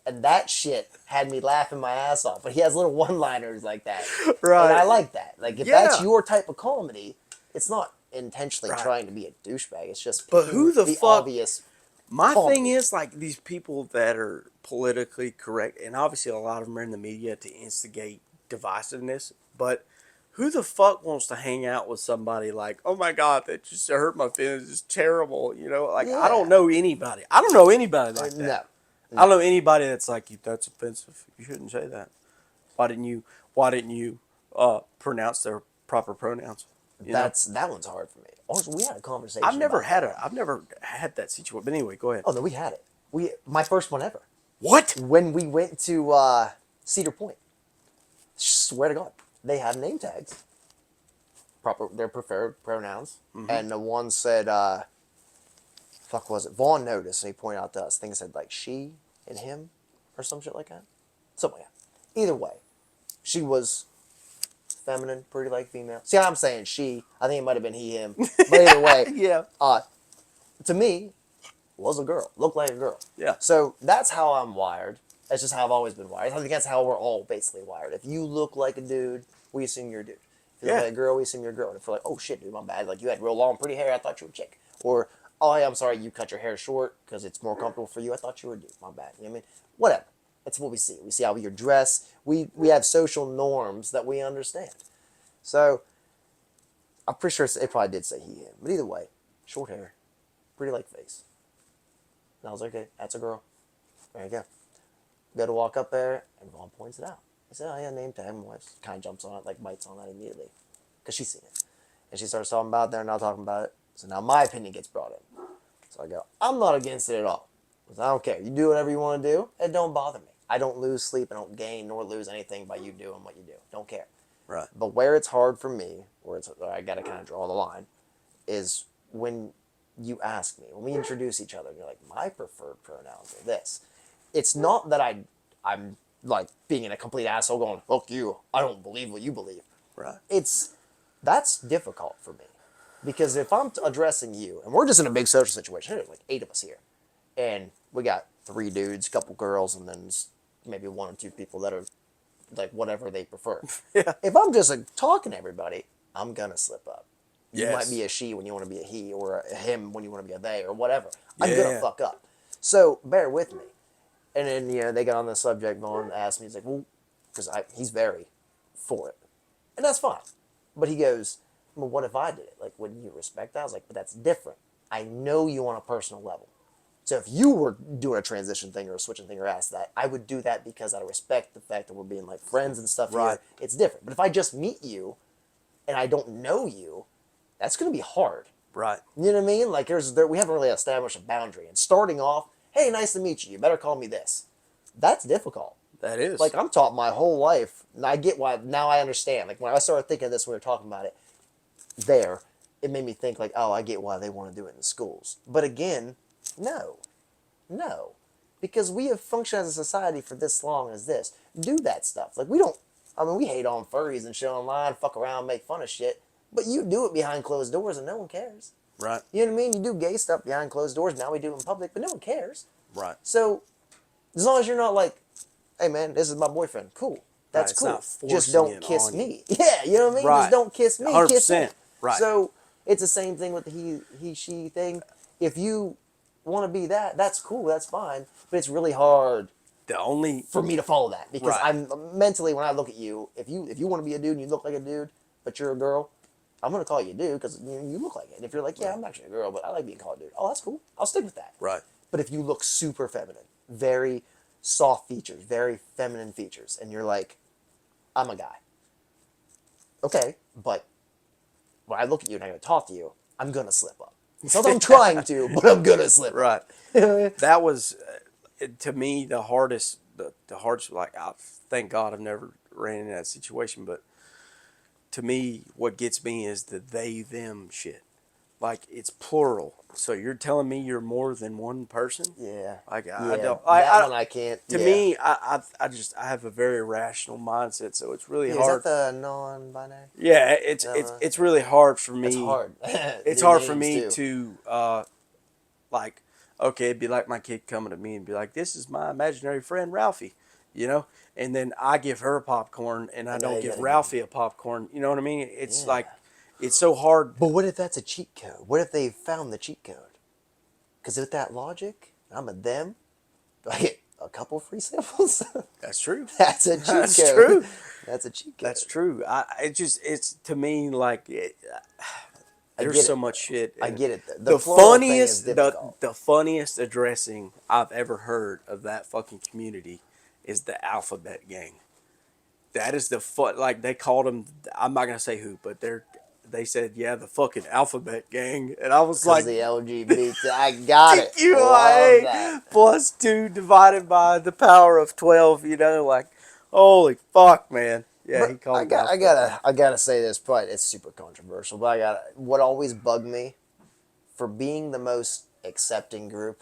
And that shit had me laughing my ass off. But he has little one-liners like that, Right. and I like that. Like if that's Yeah. your type of comedy, it's not intentionally Right. trying to be a douchebag. It's just But picking who the the fuck? obvious. My Comedy. thing is like these people that are politically correct, and obviously a lot of them are in the media to instigate divisiveness. But who the fuck wants to hang out with somebody like, oh my god, that just hurt my feelings? It's terrible. Like I don't Yeah. know anybody. I don't know anybody like that. No. I don't know anybody that's like, that's offensive. You shouldn't say that. Why didn't you? Why didn't you pronounce their proper pronouns? That one's hard for me. Also, we had a conversation. I've never about had that. I've never had that situation. But anyway, go ahead. Oh no, we had it. My first one ever. What? When we went to Cedar Point. Swear to God, they have name tags. Proper, their preferred pronouns, and the one said, "Fuck was it?" Vaughn noticed, and he pointed out to us. I think it said like she and him, or some shit like that. Something like that. Either way, she was feminine, pretty like female. See, I'm saying she. I think it might have been he, him. But either way, Yeah. to me, was a girl. Looked like a girl. Yeah. So that's how I'm wired. That's just how I've always been wired. I think that's how we're all basically wired. If you look like a dude, we assume you're a dude. If you look Yeah. like a girl, we assume you're a girl. And if we're like, oh shit, dude, my bad. Like you had real long, pretty hair, I thought you were a chick. Or, oh, hey, I'm sorry, you cut your hair short because it's more comfortable for you. I thought you were a dude. My bad. You know what I mean? Whatever. That's what we see. We see how you're dressed. We have social norms that we understand. So I'm pretty sure it probably did say he, him. But either way, short hair, pretty like face. And I was like, okay, that's a girl. There you go. Go to walk up there, and Vaughn points it out. I said, oh yeah, name tag. My wife kind of jumps on it, like bites on that immediately. Because she's seen it. And she starts talking about it, they're not talking about it. So now my opinion gets brought in. So I go, I'm not against it at all. Because I don't care. You do whatever you want to do. It don't bother me. I don't lose sleep. I don't gain nor lose anything by you doing what you do. Don't care. Right. But where it's hard for me, where I got to kind of draw the line, is when you ask me, when we introduce each other, and you're like, my preferred pronouns are this. It's not that I'm like being a complete asshole going, fuck you, I don't believe what you believe. Right. That's difficult for me. Because if I'm addressing you, and we're just in a big social situation, there's like 8 of us here, and we got 3 dudes, a couple girls, and then maybe 1 or 2 people that are like whatever they prefer. Yeah. If I'm just like, talking to everybody, I'm gonna slip up. You Yes. might be a she when you want to be a he, or a him when you want to be a they, or whatever. I'm Yeah. gonna fuck up. So bear with me. And then they got on the subject. Vaughn asked me, he's like, well, because he's very for it, and that's fine. But he goes, well, what if I did it? Like, wouldn't you respect that? I was like, but that's different. I know you on a personal level. So if you were doing a transition thing or a switching thing or asked that, I would do that because I respect the fact that we're being like friends and stuff Right. here. It's different. But if I just meet you, and I don't know you, that's going to be hard. Right. You know what I mean? Like we haven't really established a boundary. And starting off, hey, nice to meet you. You better call me this. That's difficult. That is. Like I'm taught my whole life, and I get why. Now I understand. Like when I started thinking of this when we were talking about it, it made me think like, oh, I get why they want to do it in schools. But again, no, no, because we have functioned as a society for this long as this. Do that stuff. Like we don't. I mean, we hate on furries and shit online, fuck around, make fun of shit. But you do it behind closed doors, and no one cares. Right. You know what I mean? You do gay stuff behind closed doors. Now we do it in public, but no one cares. Right. So as long as you're not like, hey man, this is my boyfriend. Cool. That's It's cool. not forcing Just don't it kiss on me. Yeah, you know what I mean? Right. Just don't kiss me. Kiss him. 100%. Right. So it's the same thing with the he she thing. If you want to be that, that's cool. That's fine. But it's really hard The only for me to follow that because Right. I'm mentally when I look at you, if you want to be a dude and you look like a dude, but you're a girl, I'm gonna call you a dude because you look like it. And if you're like, yeah, I'm actually a girl, but I like being called a dude. Oh, that's cool. I'll stick with that. Right. But if you look super feminine, very soft features, very feminine features, and you're like, I'm a guy. Okay, but when I look at you and I'm gonna talk to you, I'm gonna slip up. It's not that I'm trying to, but I'm gonna slip Right. up. That was to me the hardest. The hardest. Like I thank God I've never ran into that situation, but to me, what gets me is the they them shit. Like it's plural. So you're telling me you're more than one person? Yeah. Like Yeah. I don't. That one I can't. To Yeah. me, I have a very rational mindset, so it's really Yeah, hard. is that the non-binary? Yeah, No, it's really hard for me. it's hard. It's New hard for names, me too. to like, okay, it'd be like my kid coming to me and be like, "This is my imaginary friend Ralphie," you know, and then I give her popcorn and I And now don't you give gotta Ralphie a popcorn. You know what I mean? It's Yeah. like, it's so hard. But what if that's a cheat code? What if they found the cheat code? Because with that logic, I'm a them. Do I get a couple free samples? That's true. That's a cheat That's code. true. That's a cheat code. That's true. It's to me like I there's get so it. much shit. I And get it. the Plural thing is funniest, difficult. the funniest addressing I've ever heard of that fucking community is the Alphabet Gang. That is the fun. Like they called them. I'm not gonna say who, but they said, yeah, the fucking Alphabet Gang, and I was Because like, the LGBT. I got it. Love that. TQIA plus 2 divided by the power of 12. You know, like, holy fuck, man. Yeah, he But called it the Alphabet Gang. I gotta say this, but it's super controversial. But what always bugged me for being the most accepting group,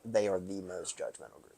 they are the most judgmental group.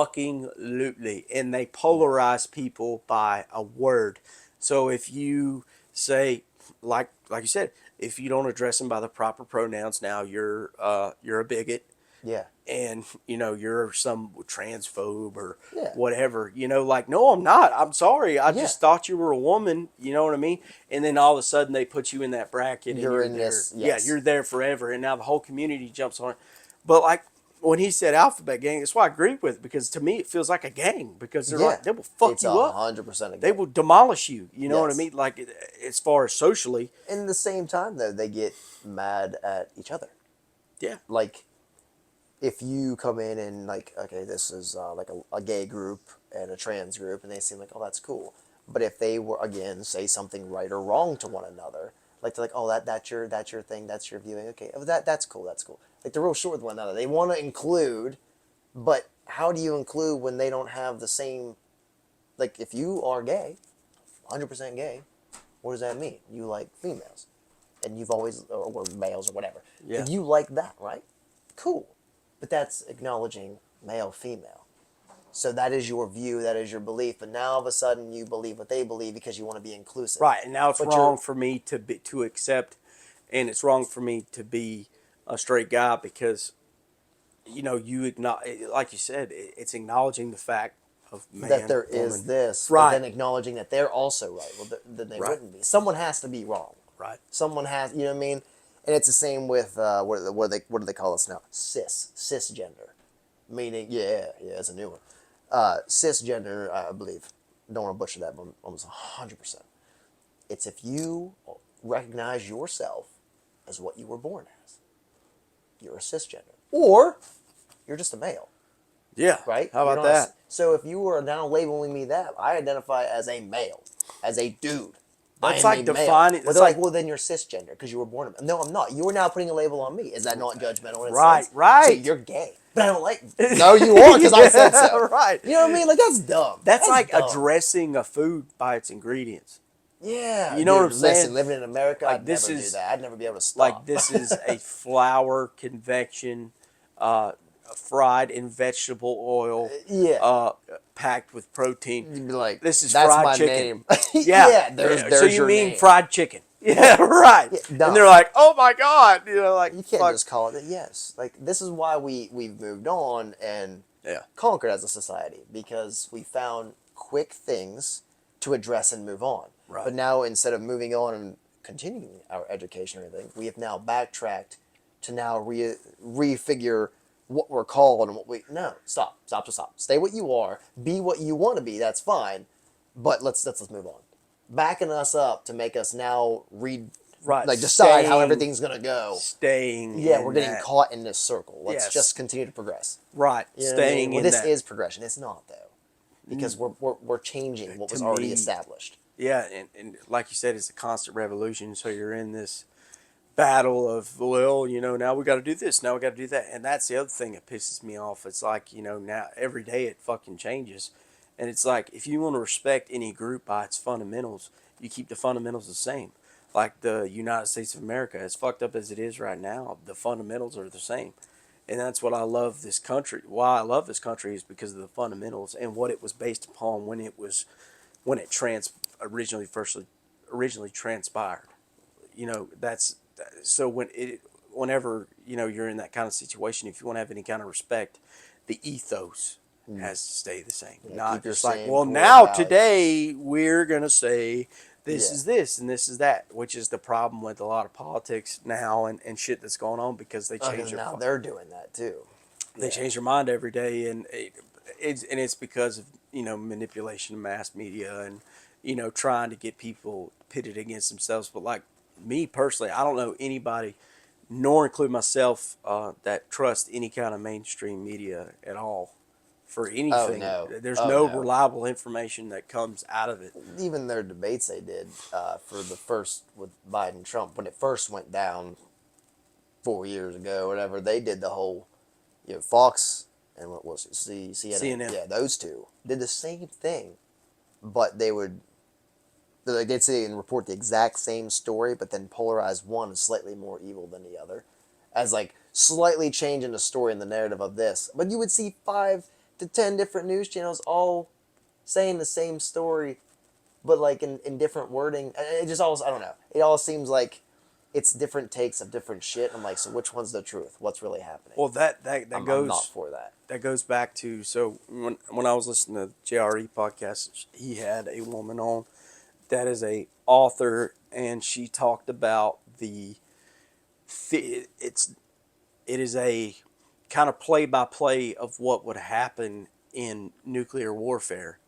Absolutely. And they polarize people by a word. So if you say, like you said, if you don't address them by the proper pronouns, now you're a bigot, Yeah. and you're some transphobe or Yeah. whatever. Like, no, I'm not. I'm sorry. I Yeah. just thought you were a woman. You know what I mean? And then all of a sudden they put you in that bracket, and You're you're in there. this. Yeah, Yes. you're there forever. And now the whole community jumps on it. But like when he said alphabet gang, that's why I agree with, because to me it feels like a gang, because they're Yeah. like, they will fuck It's you up. 100% They will demolish you. You know what I Yes. mean? Like, as far as socially. In the same time, though, they get mad at each other. Yeah. Like, if you come in and like, okay, this is like a gay group and a trans group, and they seem like, oh, that's cool. But if they were again say something right or wrong to one another, like they're like, oh, that's your thing, that's your viewing. Okay, oh, that's cool, that's cool. Like they're real short with one another. They want to include, but how do you include when they don't have the same? Like, if you are gay, 100% gay, what does that mean? You like females, and you've always or males or whatever. Yeah. And you like that, right? Cool. But that's acknowledging male, female. So that is your view, that is your belief. But now all of a sudden you believe what they believe because you want to be inclusive. Right. And now it's But wrong for me to accept, and it's wrong for me to be a straight guy, because you acknowledge, like you said, it's acknowledging the fact of man, that there woman. is this, Right. but then acknowledging that they're also right. Well, then they Right. wouldn't be. Someone has to be wrong. Right. Someone has, you know what I mean? And it's the same with what do they call us now? Cisgender, meaning it's a new one. Cisgender, I believe. Don't want to butcher that, but almost 100%. It's if you recognize yourself as what you were born as, you're a cisgender, or you're just a male, Yeah. right? How You're about not that? so if you are now labeling me that, I identify as a male, as a dude. That's I am like a male. defining. Well, they're like, well, then you're cisgender because you were born a male. No, I'm not. You are now putting a label on me. Is that not judgmental in a sense? right. So you're gay. But I don't like. No, you are because I said so. Right. You know what I mean? Like that's dumb. That's like dumb. addressing a food by its ingredients. Yeah. You know dude, what I'm saying? Listen, living in America, Like I'd this never is do that. I'd never be able to stop. like this is a flour convection, fried in vegetable oil, Yeah. packed with protein. You'd be like, This is that's fried my chicken. name. Yeah, there's so you your mean name. fried chicken? Yeah, right. Yeah, and dumb. they're like, oh my god, like You can't fuck. just call it that. Yes, like this is why we've moved on and conquered as a society because we found quick things to address and move on. Right. But now instead of moving on and continuing our education or anything, we have now backtracked to now refigure what we're called and what we stop. Stay what you are. Be what you want to be. That's fine. But let's move on. Backing us up to make us now decide how everything's gonna go. Staying. Yeah, we're getting caught in this circle. Let's Yes. just continue to progress. Right. You know Staying what I mean? Well, in this that. is progression. It's not though, because we're changing what was already established. Yeah, and like you said, it's a constant revolution. So you're in this battle of, well, now we got to do this, now we got to do that, and that's the other thing that pisses me off. It's like, now every day it fucking changes, and it's like if you want to respect any group by its fundamentals, you keep the fundamentals the same. Like the United States of America, as fucked up as it is right now, the fundamentals are the same, and that's what I love this country. Why I love this country is because of the fundamentals and what it was based upon when it originally transpired. That's so whenever you're in that kind of situation, if you want to have any kind of respect, the ethos has to stay the same. Yeah, not just like, same well, core now values. today we're gonna say this Yeah. is this and this is that, which is the problem with a lot of politics now and shit that's going on because they change their Now they're doing that too. they change their mind every day, and it's because of manipulation of mass media and trying to get people pitted against themselves. But like me personally, I don't know anybody, nor include myself, that trust any kind of mainstream media at all for anything. no. There's Oh, no no. reliable information that comes out of it. Even their debates they did for the first with Biden Trump when it first went down 4 years ago, whatever, they did the whole, Fox and what was it, CNN? Yeah, those two did the same thing, but they'd say and report the exact same story, but then polarize one as slightly more evil than the other, as like slightly changing the story and the narrative of this. But you would see 5 to 10 different news channels all saying the same story, but like in different wording. It just all, I don't know. It all seems like it's different takes of different shit. I'm like, so which one's the truth? What's really happening? Well, that I'm goes. not for that. That goes back to, so when I was listening to the JRE podcast, he had a woman on that is a author, and she talked about it is a kind of play-by-play of what would happen in nuclear warfare.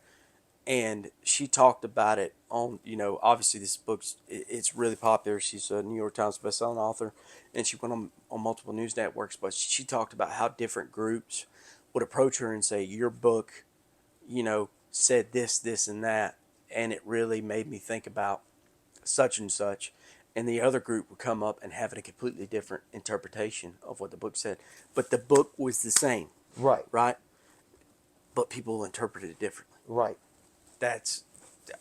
And she talked about it on, obviously this book's, it's really popular. She's a New York Times bestselling author, and she went on multiple news networks, but she talked about how different groups would approach her and say, your book, said this, this, and that, and it really made me think about such and such. And the other group would come up and have a completely different interpretation of what the book said. But the book was the same. Right. Right? But people interpreted it differently. Right. That's,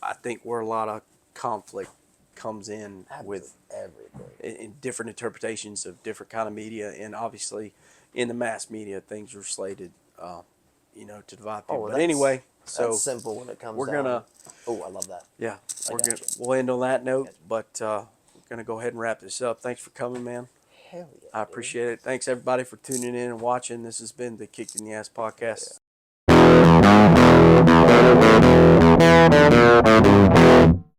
I think, where a lot of conflict comes in with everything. In different interpretations of different kind of media, and obviously in the mass media things are slated to divide people. But anyway, so that's simple when it comes we're down. gonna I love that. Yeah, we'll end on that note, but we're gonna go ahead and wrap this up. Thanks for coming, man. Hell yeah, I appreciate it. Thanks everybody for tuning in and watching. This has been the Kicked in the Ass podcast. Yeah.